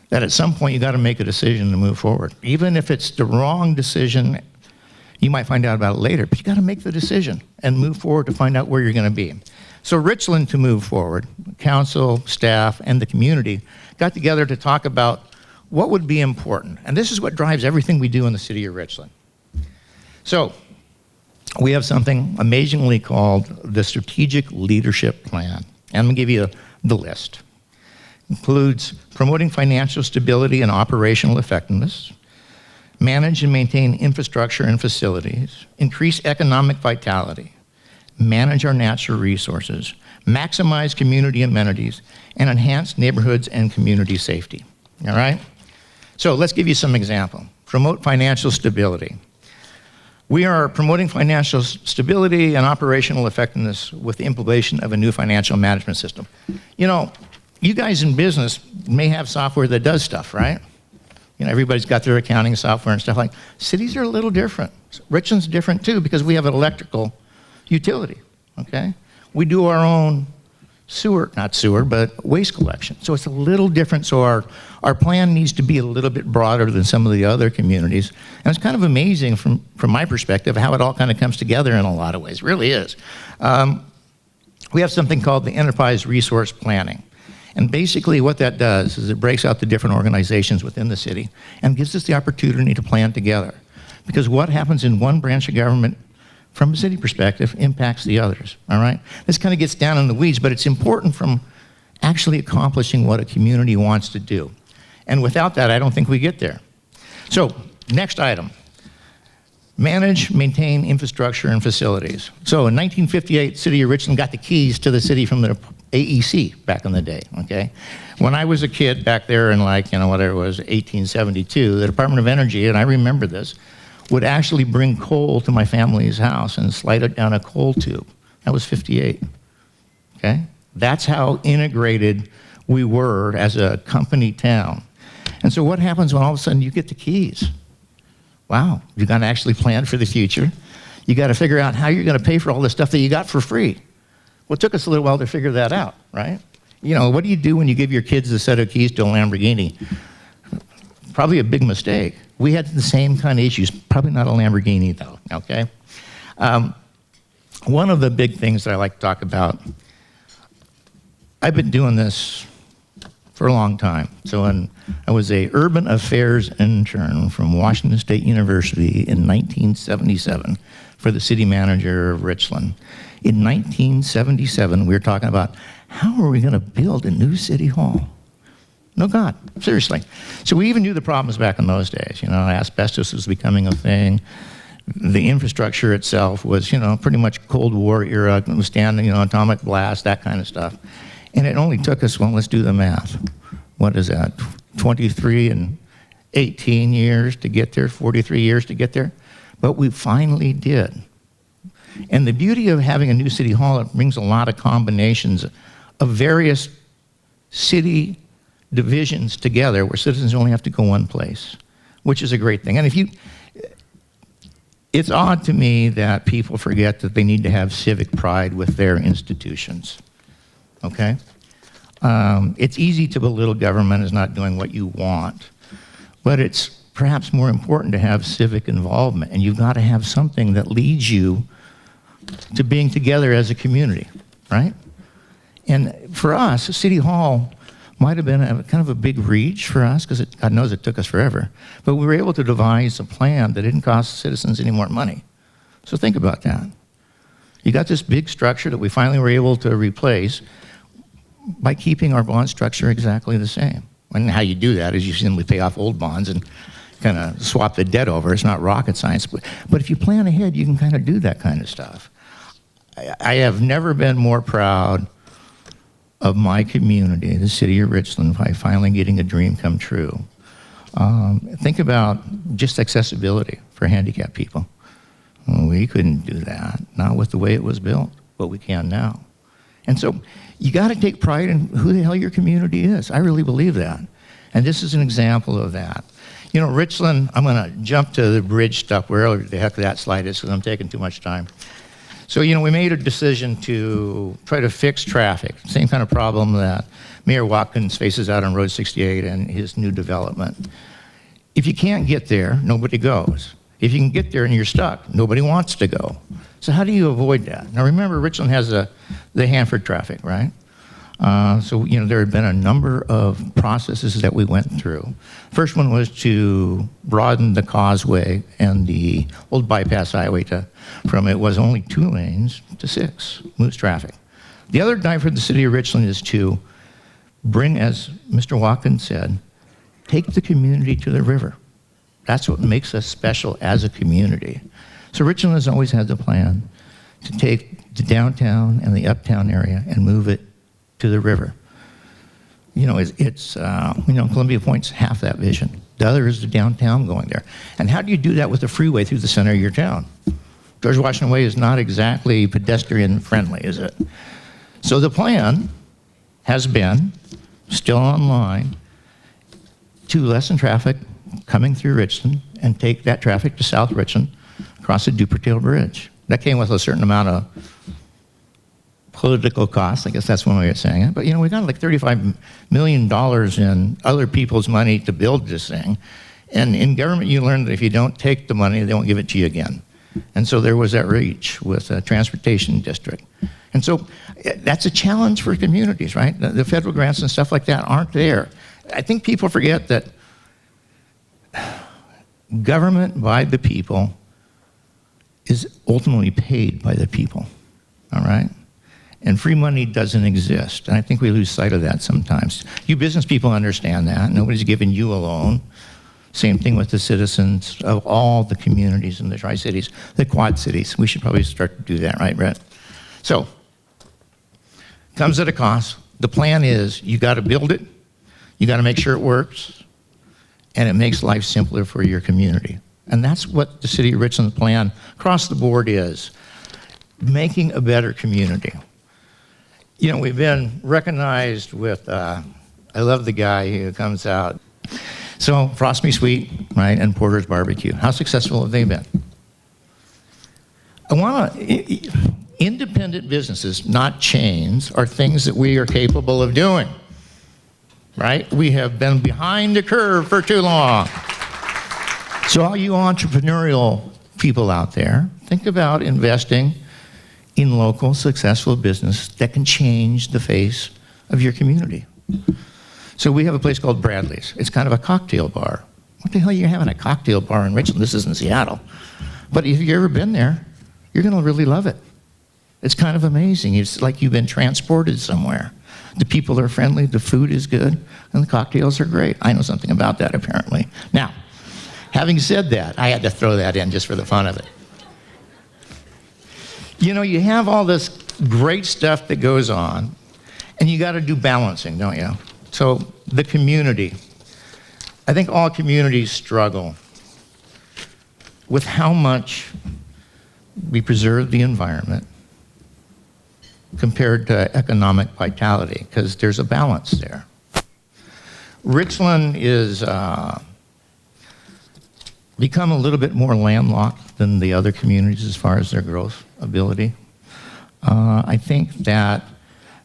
that at some point you got to make a decision to move forward. Even if it's the wrong decision, you might find out about it later, but you got to make the decision and move forward to find out where you're going to be. So Richland, to move forward, council, staff, and the community got together to talk about what would be important. And this is what drives everything we do in the city of Richland. So we have something amazingly called the Strategic Leadership Plan. And I'm going to give you the list. It includes promoting financial stability and operational effectiveness, manage and maintain infrastructure and facilities, increase economic vitality, manage our natural resources, maximize community amenities, and enhance neighborhoods and community safety. All right? So let's give you some example. Promote financial stability. We are promoting financial stability and operational effectiveness with the implementation of a new financial management system. You know, you guys in business may have software that does stuff, right? You know, everybody's got their accounting software and stuff like that. Cities are a little different. Richland's different too because we have an electrical utility, okay? We do our own but waste collection. So it's a little different. So our plan needs to be a little bit broader than some of the other communities. And it's kind of amazing from my perspective how it all kind of comes together in a lot of ways. It really is. We have something called the Enterprise Resource Planning. And basically what that does is it breaks out the different organizations within the city and gives us the opportunity to plan together. Because what happens in one branch of government from a city perspective impacts the others, all right? This kind of gets down in the weeds, but it's important from actually accomplishing what a community wants to do. And without that, I don't think we get there. So, next item. Manage, maintain infrastructure and facilities. So in 1958, City of Richland got the keys to the city from the AEC back in the day, okay? When I was a kid back there in like, you know, whatever it was, 1872, the Department of Energy, and I remember this, would actually bring coal to my family's house and slide it down a coal tube. That was 58, okay? That's how integrated we were as a company town. And so what happens when all of a sudden you get the keys? Wow, you got to actually plan for the future. You got to figure out how you're going to pay for all the stuff that you got for free. Well, it took us a little while to figure that out, right? You know, what do you do when you give your kids a set of keys to a Lamborghini? Probably a big mistake. We had the same kind of issues, probably not a Lamborghini though, okay? One of the big things that I like to talk about, I've been doing this for a long time. So I was a urban affairs intern from Washington State University in 1977 for the city manager of Richland. In 1977, we were talking about how are we gonna build a new city hall? No God, seriously. So we even knew the problems back in those days. You know, asbestos was becoming a thing. The infrastructure itself was, you know, pretty much Cold War era, withstanding, you know, atomic blast, that kind of stuff. And it only took us, well, let's do the math. What is that? 23 and 18 years to get there, 43 years to get there. But we finally did. And the beauty of having a new city hall, it brings a lot of combinations of various city divisions together where citizens only have to go one place, which is a great thing. And it's odd to me that people forget that they need to have civic pride with their institutions, okay? It's easy to belittle government as not doing what you want, but it's perhaps more important to have civic involvement, and you've got to have something that leads you to being together as a community, right? And for us, City Hall might have been kind of a big reach for us, because God knows it took us forever, but we were able to devise a plan that didn't cost citizens any more money. So think about that. You got this big structure that we finally were able to replace by keeping our bond structure exactly the same. And how you do that is you simply pay off old bonds and kind of swap the debt over. It's not rocket science. But if you plan ahead, you can kind of do that kind of stuff. I have never been more proud of my community, the city of Richland, by finally getting a dream come true. Think about just accessibility for handicapped people. Well, we couldn't do that, not with the way it was built, but we can now. And so you got to take pride in who the hell your community is. I really believe that. And this is an example of that. You know, Richland, I'm going to jump to the bridge stuff, wherever the heck that slide is, because I'm taking too much time. So, you know, we made a decision to try to fix traffic, same kind of problem that Mayor Watkins faces out on Road 68 and his new development. If you can't get there, nobody goes. If you can get there and you're stuck, nobody wants to go. So how do you avoid that? Now remember, Richland has the Hanford traffic, right? So, you know, there had been a number of processes that we went through. First one was to broaden the causeway and the old bypass highway from it was only 2 lanes to 6, moves traffic. The other drive for the city of Richland is to bring, as Mr. Watkins said, take the community to the river. That's what makes us special as a community. So Richland has always had the plan to take the downtown and the uptown area and move it to the river. You know, Columbia Point's half that vision. The other is the downtown going there. And how do you do that with the freeway through the center of your town? George Washington Way is not exactly pedestrian friendly, is it? So the plan has been, still online, to lessen traffic coming through Richland and take that traffic to South Richland across the Dupertail Bridge. That came with a certain amount of political costs. I guess that's one way of saying it. But, you know, we got like $35 million in other people's money to build this thing. And in government, you learn that if you don't take the money, they won't give it to you again. And so there was that reach with a transportation district. And so that's a challenge for communities, right? The federal grants and stuff like that aren't there. I think people forget that government by the people is ultimately paid by the people, all right? And free money doesn't exist, and I think we lose sight of that sometimes. You business people understand that. Nobody's giving you a loan. Same thing with the citizens of all the communities in the Tri-Cities, the Quad Cities. We should probably start to do that, right, Brent? So, comes at a cost. The plan is you got to build it, you got to make sure it works, and it makes life simpler for your community. And that's what the City of Richland plan across the board is, making a better community. You know, we've been recognized with, I love the guy who comes out. So, Frost Me Sweet, right, and Porter's Barbecue. How successful have they been? Independent businesses, not chains, are things that we are capable of doing, right? We have been behind the curve for too long. So all you entrepreneurial people out there, think about investing in local successful business that can change the face of your community. So we have a place called Bradley's. It's kind of a cocktail bar. What the hell are you having a cocktail bar in Richland? This is in Seattle. But if you've ever been there, you're gonna really love it. It's kind of amazing. It's like you've been transported somewhere. The people are friendly, the food is good, and the cocktails are great. I know something about that, apparently. Now, having said that, I had to throw that in just for the fun of it. You know, you have all this great stuff that goes on, and you gotta do balancing, don't you? So, the community. I think all communities struggle with how much we preserve the environment compared to economic vitality, because there's a balance there. Richland is become a little bit more landlocked than the other communities as far as their growth ability. I think that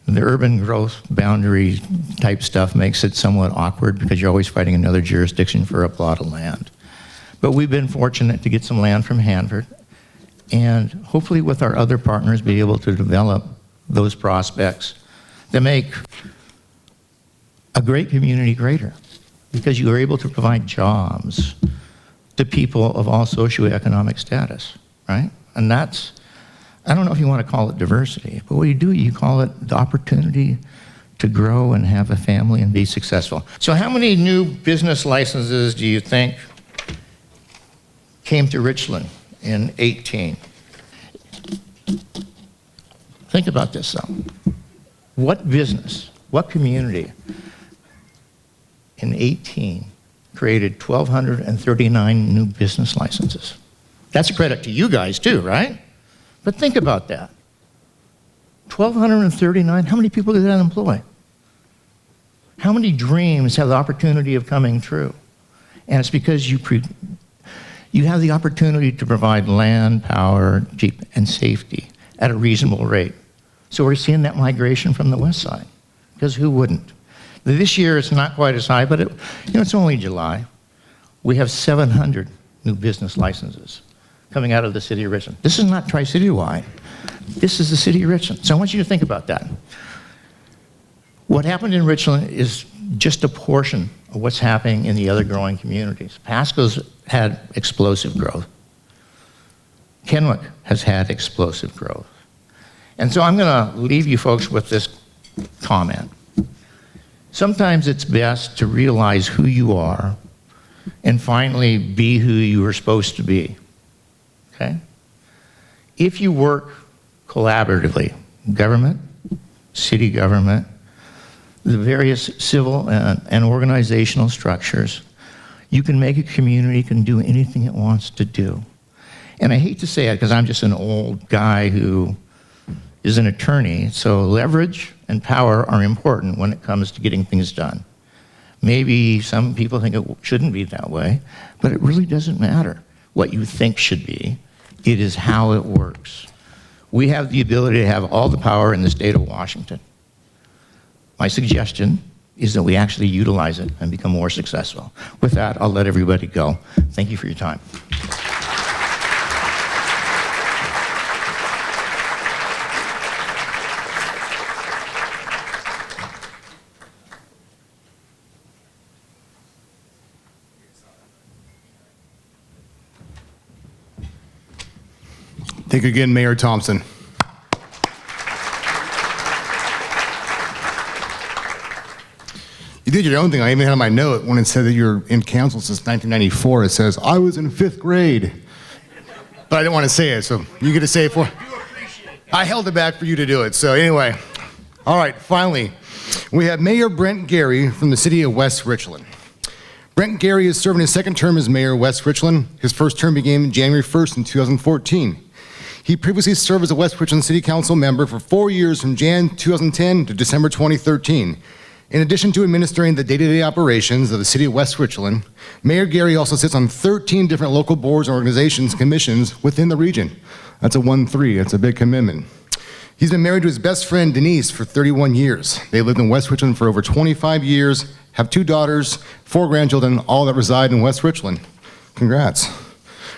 the urban growth boundary type stuff makes it somewhat awkward because you're always fighting another jurisdiction for a plot of land. But we've been fortunate to get some land from Hanford, and hopefully with our other partners be able to develop those prospects that make a great community greater, because you are able to provide jobs to people of all socioeconomic status, right? And that's, I don't know if you want to call it diversity, but what you call it the opportunity to grow and have a family and be successful. So how many new business licenses do you think came to Richland in 18? Think about this though. What business, what community in 18 created 1,239 new business licenses? That's a credit to you guys too, right? But think about that. 1,239, how many people did that employ? How many dreams have the opportunity of coming true? And it's because you have the opportunity to provide land, power, and safety at a reasonable rate. So we're seeing that migration from the west side, because who wouldn't? This year it's not quite as high, but it's only July. We have 700 new business licenses coming out of the city of Richland. This is not Tri-City-wide. This is the city of Richland. So I want you to think about that. What happened in Richland is just a portion of what's happening in the other growing communities. Pasco's had explosive growth. Kennewick has had explosive growth. And so I'm going to leave you folks with this comment. Sometimes it's best to realize who you are and finally be who you were supposed to be, okay? If you work collaboratively, government, city government, the various civil and organizational structures, you can make a community can do anything it wants to do. And I hate to say it because I'm just an old guy who is an attorney, so leverage and power are important when it comes to getting things done. Maybe some people think it shouldn't be that way, but it really doesn't matter what you think should be. It is how it works. We have the ability to have all the power in the state of Washington. My suggestion is that we actually utilize it and become more successful. With that, I'll let everybody go. Thank you for your time. Thank you again, Mayor Thompson. You did your own thing. I even had on my note when it said that you're in council since 1994. It says, I was in 5th grade. But I didn't want to say it, so you get to say it for. I held it back for you to do it. So anyway, all right, finally, we have Mayor Brent Gary from the city of West Richland. Brent Gary is serving his second term as mayor of West Richland. His first term began January 1st in 2014. He previously served as a West Richland City Council member for 4 years from Jan 2010 to December 2013. In addition to administering the day-to-day operations of the city of West Richland, Mayor Gary also sits on 13 different local boards, organizations, commissions within the region. That's a 1-3, that's a big commitment. He's been married to his best friend Denise for 31 years. They lived in West Richland for over 25 years, have 2 daughters, 4 grandchildren, all that reside in West Richland. Congrats.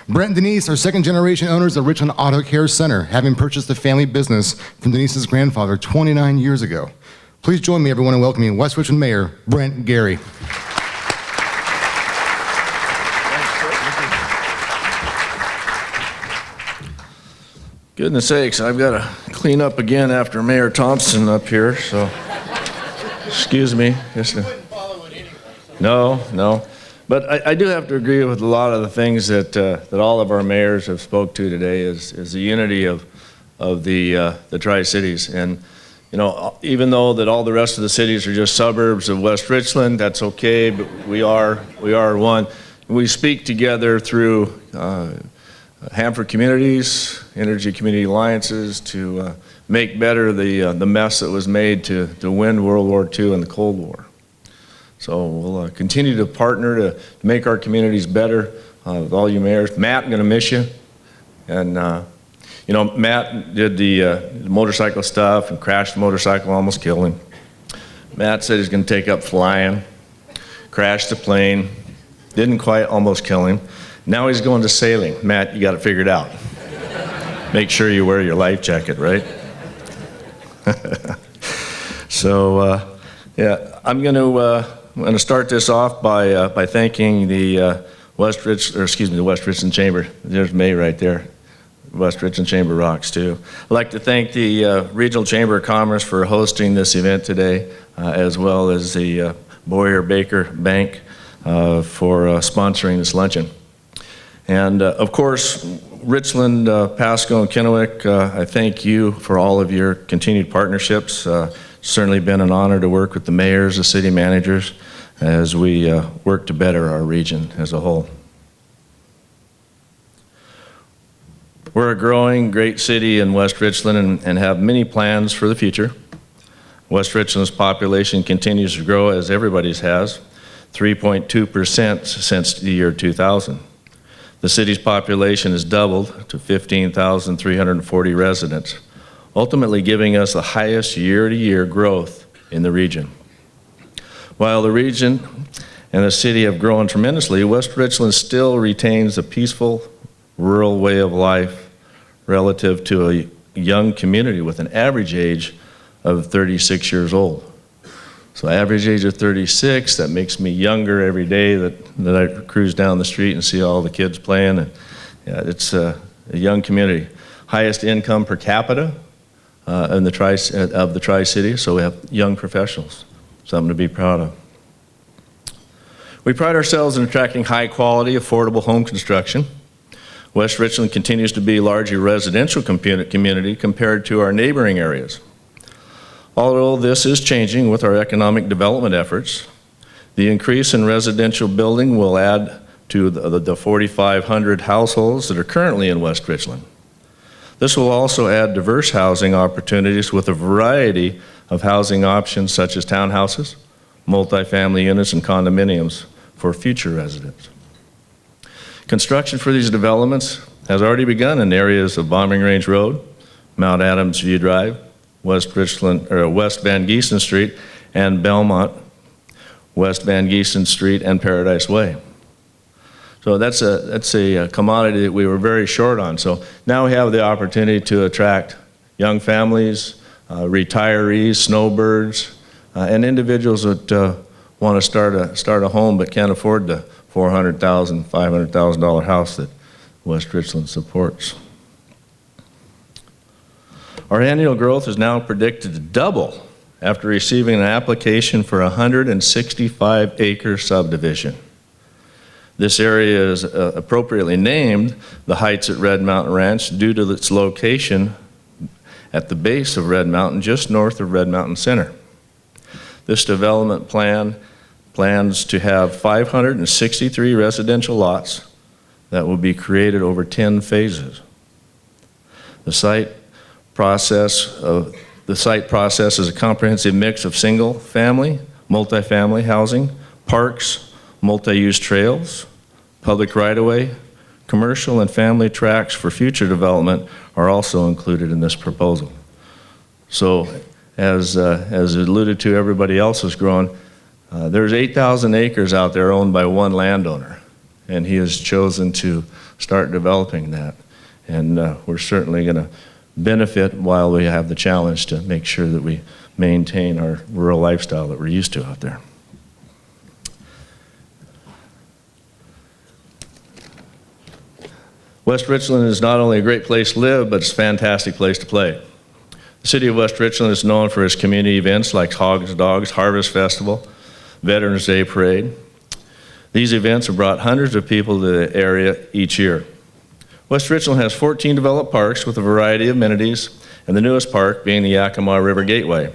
Brent and Denise are second-generation owners of Richland Auto Care Center, having purchased the family business from Denise's grandfather 29 years ago. Please join me, everyone, in welcoming West Richland Mayor Brent Gary. Goodness sakes, I've got to clean up again after Mayor Thompson up here, so excuse me. No. But I do have to agree with a lot of the things that all of our mayors have spoke to today is the unity of the Tri-Cities. And you know, even though that all the rest of the cities are just suburbs of West Richland, that's okay, but we are one. We speak together through Hanford Communities, Energy Community Alliances to make better the mess that was made to win World War II and the Cold War. So we'll continue to partner to make our communities better with all you mayors. Matt, I'm going to miss you. And you know, Matt did the motorcycle stuff and crashed the motorcycle, almost killed him. Matt said he's going to take up flying, crashed the plane, didn't quite, almost kill him. Now he's going to sailing. Matt, you got it figured out. Make sure you wear your life jacket, right? So, yeah, I'm going to start this off by thanking the West Richland Chamber. There's May right there. West Richland Chamber rocks too. I'd like to thank the Regional Chamber of Commerce for hosting this event today, as well as the Boyer Baker Bank for sponsoring this luncheon. And of course, Richland, Pasco, and Kennewick, I thank you for all of your continued partnerships. Certainly been an honor to work with the mayors, the city managers, as we work to better our region as a whole. We're a growing, great city in West Richland and have many plans for the future. West Richland's population continues to grow, as everybody's has, 3.2% since the year 2000. The city's population has doubled to 15,340 residents, ultimately giving us the highest year-to-year growth in the region. While the region and the city have grown tremendously, West Richland still retains a peaceful, rural way of life relative to a young community with an average age of 36 years old. So average age of 36, that makes me younger every day that I cruise down the street and see all the kids playing. And yeah, it's a young community. Highest income per capita in the Tri-City, so we have young professionals, something to be proud of. We pride ourselves in attracting high quality, affordable home construction. West Richland continues to be largely residential community compared to our neighboring areas. Although this is changing with our economic development efforts, the increase in residential building will add to the 4,500 households that are currently in West Richland. This will also add diverse housing opportunities with a variety of housing options such as townhouses, multifamily units, and condominiums for future residents. Construction for these developments has already begun in areas of Bombing Range Road, Mount Adams View Drive, West Van Giesen Street, and Belmont, West Van Giesen Street, and Paradise Way. So that's a commodity that we were very short on. So now we have the opportunity to attract young families, retirees, snowbirds, and individuals that want to start a home but can't afford the $400,000, $500,000 house that West Richland supports. Our annual growth is now predicted to double after receiving an application for a 165-acre subdivision. This area is appropriately named the Heights at Red Mountain Ranch due to its location at the base of Red Mountain, just north of Red Mountain Center. This development plans to have 563 residential lots that will be created over 10 phases. The site processes a comprehensive mix of single-family, multifamily housing, parks, multi-use trails, public right-of-way, commercial and family tracts for future development are also included in this proposal. So, as alluded to, everybody else has grown. There's 8,000 acres out there owned by one landowner, and he has chosen to start developing that. And we're certainly going to benefit while we have the challenge to make sure that we maintain our rural lifestyle that we're used to out there. West Richland is not only a great place to live, but it's a fantastic place to play. The city of West Richland is known for its community events like Hogs Dogs, Harvest Festival, Veterans Day Parade. These events have brought hundreds of people to the area each year. West Richland has 14 developed parks with a variety of amenities, and the newest park being the Yakima River Gateway.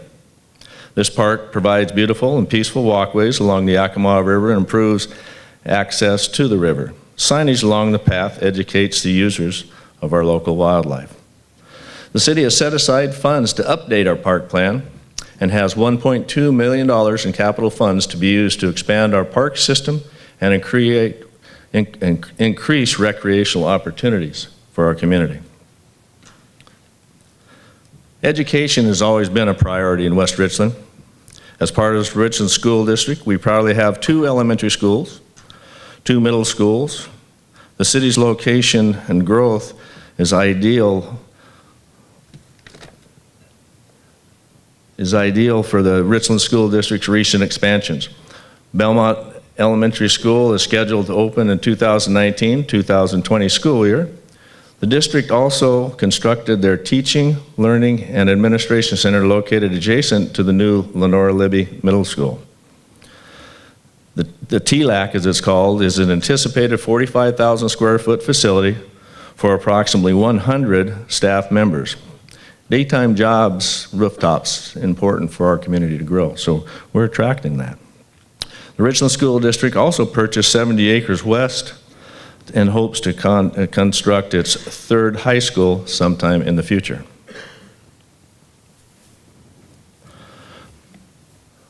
This park provides beautiful and peaceful walkways along the Yakima River and improves access to the river. Signage along the path educates the users of our local wildlife. The city has set aside funds to update our park plan and has $1.2 million in capital funds to be used to expand our park system and increase recreational opportunities for our community. Education has always been a priority in West Richland. As part of the Richland School District, we proudly have 2 elementary schools, 2 middle schools, The city's location and growth is ideal for the Richland School District's recent expansions. Belmont Elementary School is scheduled to open in 2019-2020 school year. The district also constructed their teaching, learning, and administration center located adjacent to the new Lenora Libby Middle School. The TLAC, as it's called, is an anticipated 45,000 square foot facility for approximately 100 staff members. Daytime jobs, rooftops, important for our community to grow, so we're attracting that. The Richland School District also purchased 70 acres west and hopes to construct its third high school sometime in the future.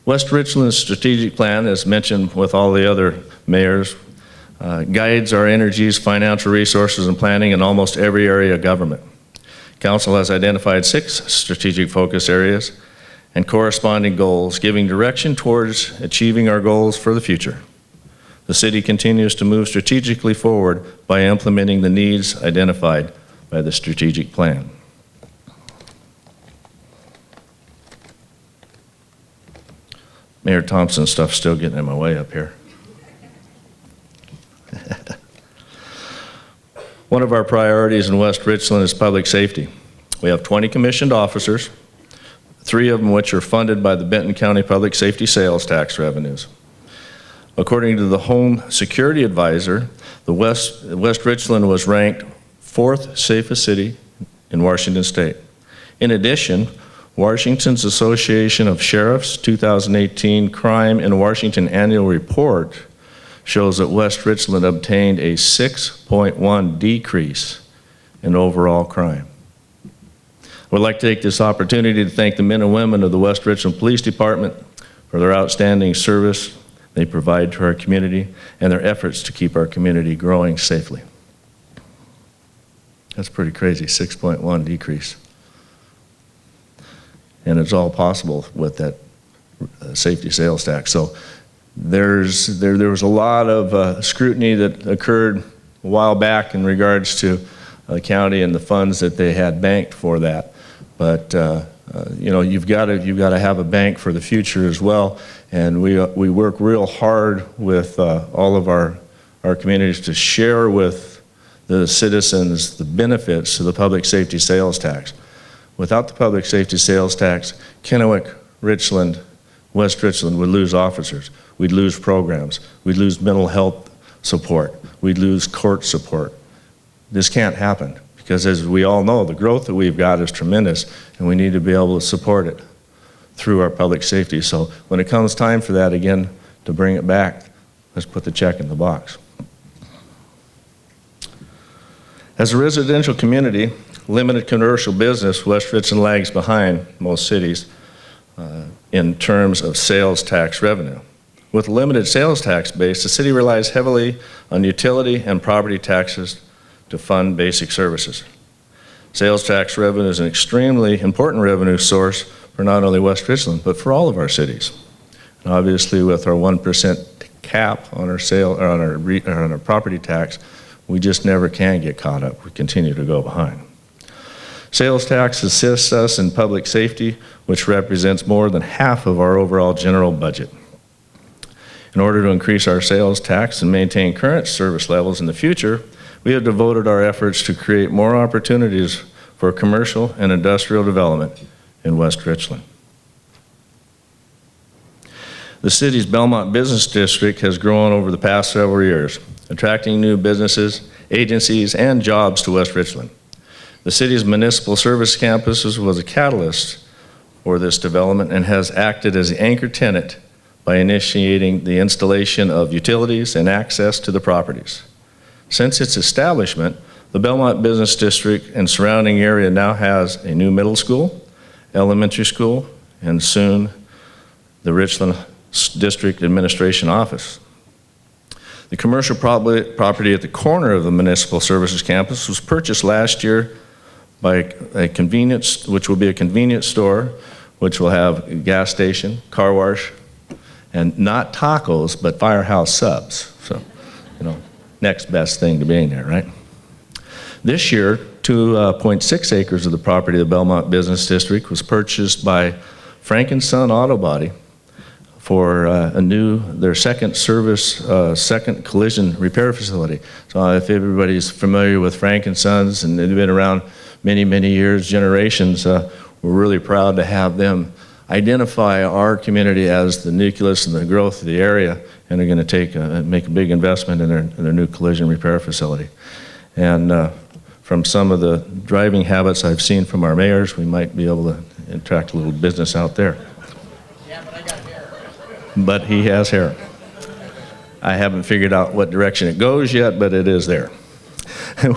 West Richland's strategic plan, as mentioned with all the other mayors, guides our energies, financial resources, and planning in almost every area of government. Council has identified 6 strategic focus areas and corresponding goals, giving direction towards achieving our goals for the future. The city continues to move strategically forward by implementing the needs identified by the strategic plan. Mayor Thompson's stuff's still getting in my way up here. One of our priorities in West Richland is public safety. We have 20 commissioned officers, 3 of them which are funded by the Benton County Public Safety sales tax revenues. According to the Home Security Advisor, the West Richland was ranked 4th safest city in Washington State. In addition, Washington's Association of Sheriffs 2018 Crime in Washington Annual Report shows that West Richland obtained a 6.1 decrease in overall crime. I would like to take this opportunity to thank the men and women of the West Richland Police Department for their outstanding service they provide to our community and their efforts to keep our community growing safely. That's pretty crazy, 6.1 decrease. And it's all possible with that safety sales tax. So there was a lot of scrutiny that occurred a while back in regards to the county and the funds that they had banked for that. But you know, you've got to have a bank for the future as well. And we work real hard with all of our communities to share with the citizens the benefits of the public safety sales tax. Without the public safety sales tax, Kennewick, Richland, West Richland would lose officers. We'd lose programs. We'd lose mental health support. We'd lose court support. This can't happen because, as we all know, the growth that we've got is tremendous and we need to be able to support it through our public safety. So when it comes time for that again, to bring it back, let's put the check in the box. As a residential community, limited commercial business, West Richland lags behind most cities in terms of sales tax revenue. With a limited sales tax base, the city relies heavily on utility and property taxes to fund basic services. Sales tax revenue is an extremely important revenue source for not only West Richland, but for all of our cities. And obviously, with our 1% cap on our on our property tax, we just never can get caught up. We continue to go behind. Sales tax assists us in public safety, which represents more than half of our overall general budget. In order to increase our sales tax and maintain current service levels in the future, we have devoted our efforts to create more opportunities for commercial and industrial development in West Richland. The city's Belmont Business District has grown over the past several years, attracting new businesses, agencies, and jobs to West Richland. The city's municipal service campus was a catalyst for this development and has acted as the anchor tenant by initiating the installation of utilities and access to the properties. Since its establishment, the Belmont Business District and surrounding area now has a new middle school, elementary school, and soon the Richland District Administration Office. The commercial property at the corner of the Municipal Services Campus was purchased last year by a convenience, which will be a convenience store, which will have a gas station, car wash, and not tacos, but firehouse subs. So, you know, next best thing to being there, right? This year, 2.6 acres of the property of the Belmont Business District was purchased by Frank & Son Auto Body for their second collision repair facility. So if everybody's familiar with Frank & Sons, and they've been around many, many years, generations, we're really proud to have them identify our community as the nucleus and the growth of the area, and they're going to make a big investment in their new collision repair facility. And from some of the driving habits I've seen from our mayors, we might be able to attract a little business out there. Yeah, but I got hair. But he has hair. I haven't figured out what direction it goes yet, but it is there.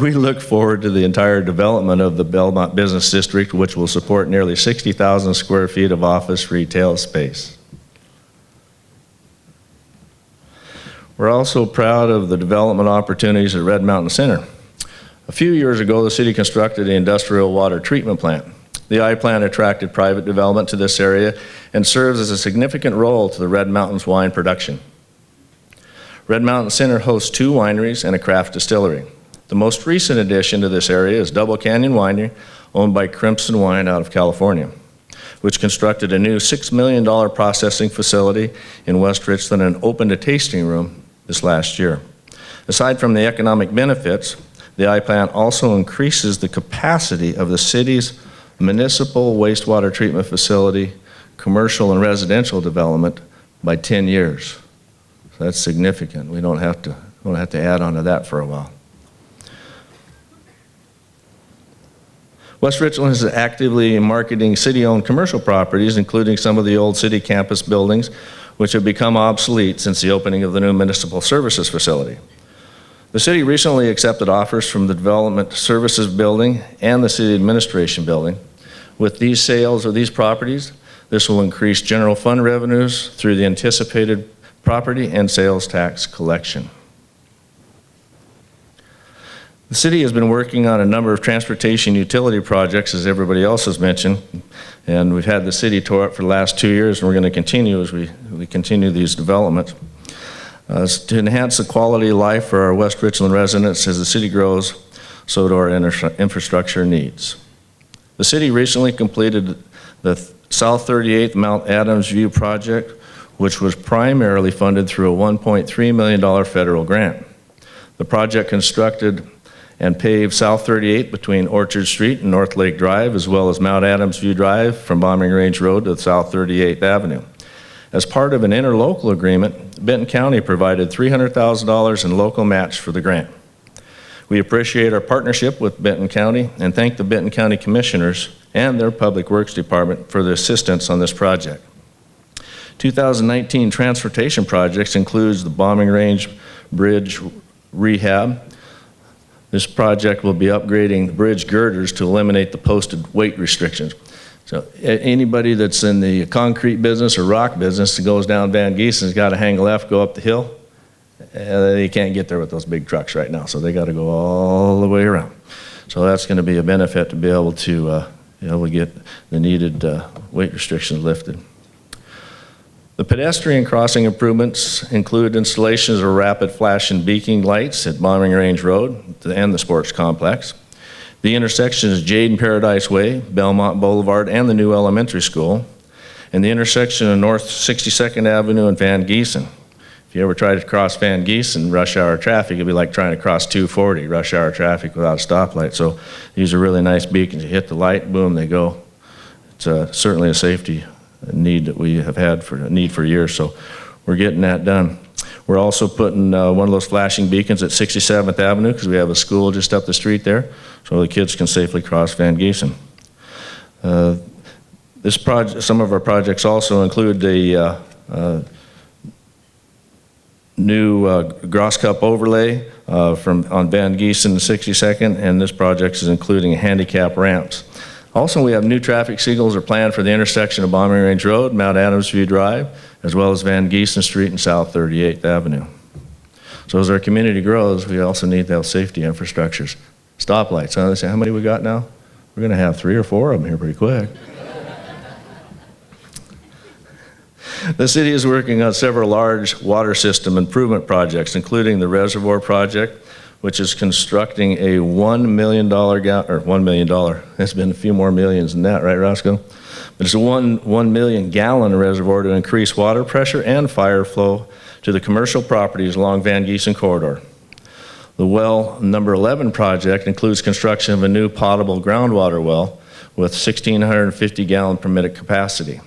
We look forward to the entire development of the Belmont Business District, which will support nearly 60,000 square feet of office retail space. We're also proud of the development opportunities at Red Mountain Center. A few years ago, the city constructed the industrial water treatment plant. The I-Plant attracted private development to this area and serves as a significant role to the Red Mountains wine production. Red Mountain Center hosts 2 wineries and a craft distillery. The most recent addition to this area is Double Canyon Winery, owned by Crimson Wine out of California, which constructed a new $6 million processing facility in West Richland and opened a tasting room this last year. Aside from the economic benefits, the I-Plant also increases the capacity of the city's municipal wastewater treatment facility, commercial and residential development by 10 years. So that's significant. We don't have to add on to that for a while. West Richland is actively marketing city-owned commercial properties, including some of the old city campus buildings, which have become obsolete since the opening of the new municipal services facility. The city recently accepted offers from the Development Services Building and the City Administration Building. With these sales of these properties, this will increase general fund revenues through the anticipated property and sales tax collection. The city has been working on a number of transportation utility projects, as everybody else has mentioned, and we've had the city tore up for the last 2 years, and we're going to continue as we continue these developments. To enhance the quality of life for our West Richland residents as the city grows, so do our infrastructure needs. The city recently completed the South 38th Mount Adams View project, which was primarily funded through a $1.3 million federal grant. The project constructed and paved South 38 between Orchard Street and North Lake Drive, as well as Mount Adams View Drive from Bombing Range Road to South 38th Avenue. As part of an interlocal agreement, Benton County provided $300,000 in local match for the grant. We appreciate our partnership with Benton County and thank the Benton County Commissioners and their Public Works Department for the assistance on this project. 2019 transportation projects includes the Bombing Range Bridge rehab. This project will be upgrading the bridge girders to eliminate the posted weight restrictions. So anybody that's in the concrete business or rock business that goes down Van Giesen's got to hang left, go up the hill. They can't get there with those big trucks right now, so they got to go all the way around. So that's going to be a benefit to be able to get the needed weight restrictions lifted. The pedestrian crossing improvements include installations of rapid flashing beacon lights at Bombing Range Road and the sports complex. The intersection is Jade and Paradise Way, Belmont Boulevard, and the new elementary school, and the intersection of North 62nd Avenue and Van Giesen. If you ever try to cross Van Giesen rush hour traffic, it'd be like trying to cross 240 rush hour traffic without a stoplight. So these are really nice beacons. You hit the light, boom, they go. It's certainly a safety need that we have had for years, so we're getting that done. We're also putting one of those flashing beacons at 67th Avenue because we have a school just up the street there, so the kids can safely cross Van Giesen. Some of our projects also include the new Gross Cup overlay on Van Giesen 62nd, and this project is including handicap ramps. Also, we have new traffic signals are planned for the intersection of Bombing Range Road, Mount Adams View Drive, as well as Van Giesen Street and South 38th Avenue. So as our community grows, we also need to have safety infrastructures. Stoplights, huh? They say, how many we got now? We're going to have 3 or 4 of them here pretty quick. The city is working on several large water system improvement projects, including the reservoir project, which is constructing a $1 million $1 million. It's been a few more millions than that, right, Roscoe? But it's a 1 million gallon reservoir to increase water pressure and fire flow to the commercial properties along Van Giesen corridor. The well number 11 project includes construction of a new potable groundwater well with 1,650 gallon per minute capacity.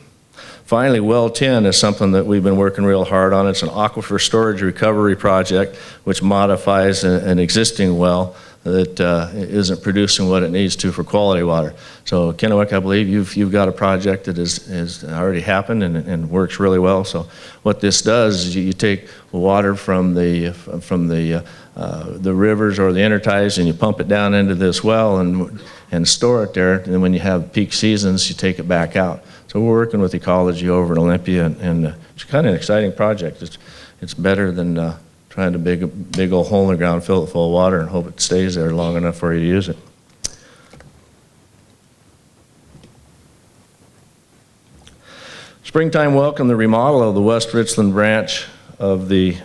Finally, well 10 is something that we've been working real hard on. It's an aquifer storage recovery project which modifies an existing well that isn't producing what it needs to for quality water. So Kennewick, I believe you've got a project that has already happened and works really well. So what this does is you take water from the rivers or the interties and you pump it down into this well and store it there. And then when you have peak seasons, you take it back out. So we're working with ecology over in Olympia, and it's kind of an exciting project. It's better than trying to dig a big old hole in the ground, fill it full of water, and hope it stays there long enough for you to use it. Springtime welcome the remodel of the West Richland branch of the,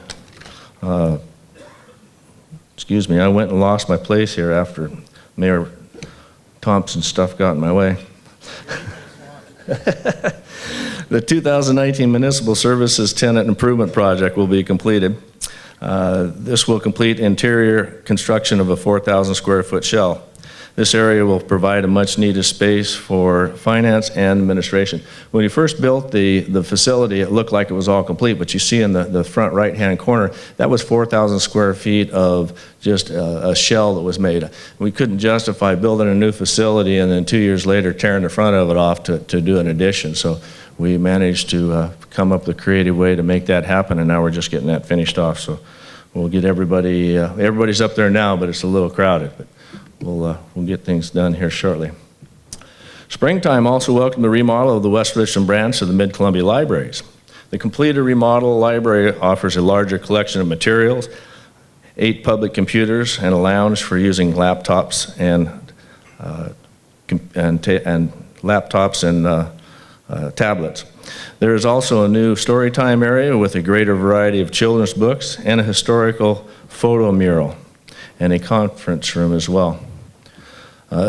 excuse me, I went and lost my place here after Mayor Thompson's stuff got in my way. The 2019 Municipal Services Tenant Improvement Project will be completed. This will complete interior construction of a 4,000 square foot shell. This area will provide a much needed space for finance and administration. When you first built the facility, it looked like it was all complete, but you see in the front right hand corner, that was 4,000 square feet of just a shell that was made. We couldn't justify building a new facility and then 2 years later tearing the front of it off to do an addition. So we managed to come up with a creative way to make that happen, and now we're just getting that finished off. So we'll get everybody, everybody's up there now, but it's a little crowded. But we'll get things done here shortly. Springtime also welcomed the remodel of the West Richland branch of the Mid-Columbia Libraries. The completed remodel library offers a larger collection of materials, 8 public computers, and a lounge for using laptops and tablets. There is also a new story time area with a greater variety of children's books and a historical photo mural and a conference room as well.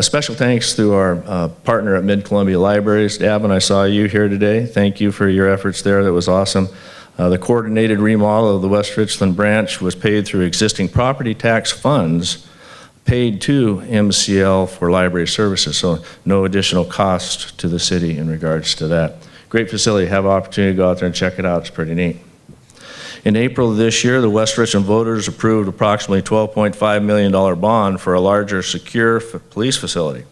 Special thanks to our partner at Mid-Columbia Libraries. Davin, I saw you here today. Thank you for your efforts there. That was awesome. The coordinated remodel of the West Richland branch was paid through existing property tax funds paid to MCL for library services, so no additional cost to the city in regards to that. Great facility. Have an opportunity to go out there and check it out. It's pretty neat. In April of this year, the West Richland voters approved approximately $12.5 million bond for a larger, secure police facility.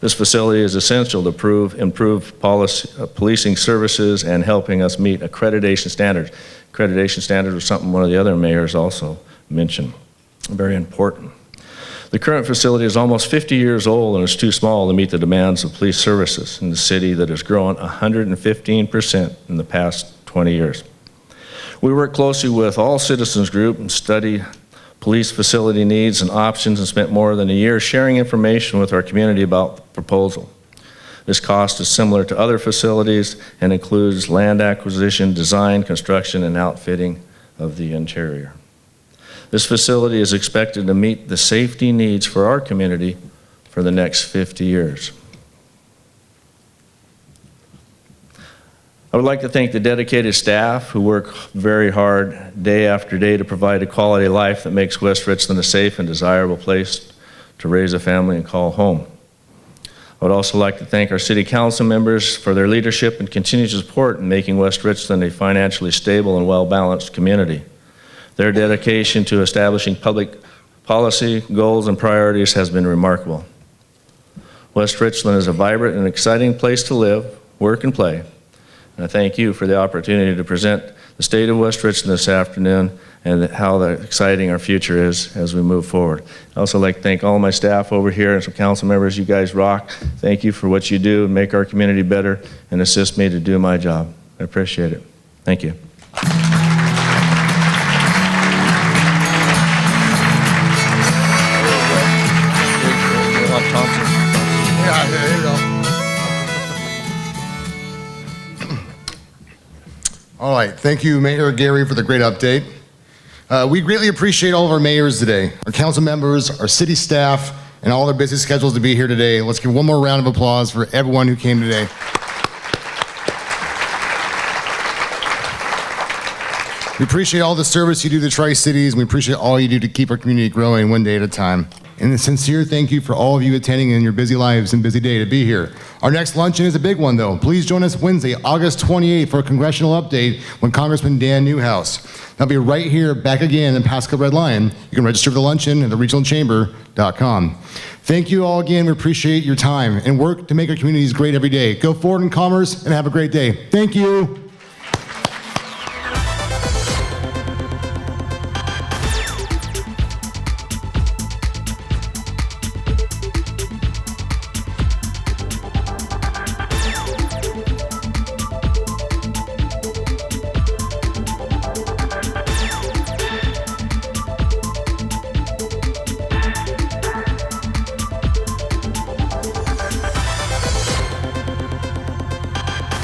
This facility is essential to improve policing services and helping us meet accreditation standards. Accreditation standards was something one of the other mayors also mentioned. Very important. The current facility is almost 50 years old and is too small to meet the demands of police services in the city that has grown 115% in the past 20 years. We work closely with all citizens group and study police facility needs and options and spent more than a year sharing information with our community about the proposal. This cost is similar to other facilities and includes land acquisition, design, construction, and outfitting of the interior. This facility is expected to meet the safety needs for our community for the next 50 years. I would like to thank the dedicated staff who work very hard day after day to provide a quality life that makes West Richland a safe and desirable place to raise a family and call home. I would also like to thank our city council members for their leadership and continued support in making West Richland a financially stable and well-balanced community. Their dedication to establishing public policy, goals, and priorities has been remarkable. West Richland is a vibrant and exciting place to live, work, and play. And I thank you for the opportunity to present the state of West Richland this afternoon and how exciting our future is as we move forward. I'd also like to thank all my staff over here and some council members. You guys rock. Thank you for what you do and make our community better and assist me to do my job. I appreciate it. Thank you. Yeah, there you go. All right, thank you, Mayor Gary, for the great update. We greatly appreciate all of our mayors today, our council members, our city staff, and all their busy schedules to be here today. Let's give one more round of applause for everyone who came today. We appreciate all the service you do to the Tri-Cities, and we appreciate all you do to keep our community growing one day at a time. And a sincere thank you for all of you attending in your busy lives and busy day to be here. Our next luncheon is a big one, though. Please join us Wednesday, August 28th for a congressional update with Congressman Dan Newhouse. That'll be right here, back again in Pasco Red Lion. You can register for the luncheon at theregionalchamber.com. Thank you all again. We appreciate your time and work to make our communities great every day. Go forward in commerce and have a great day. Thank you.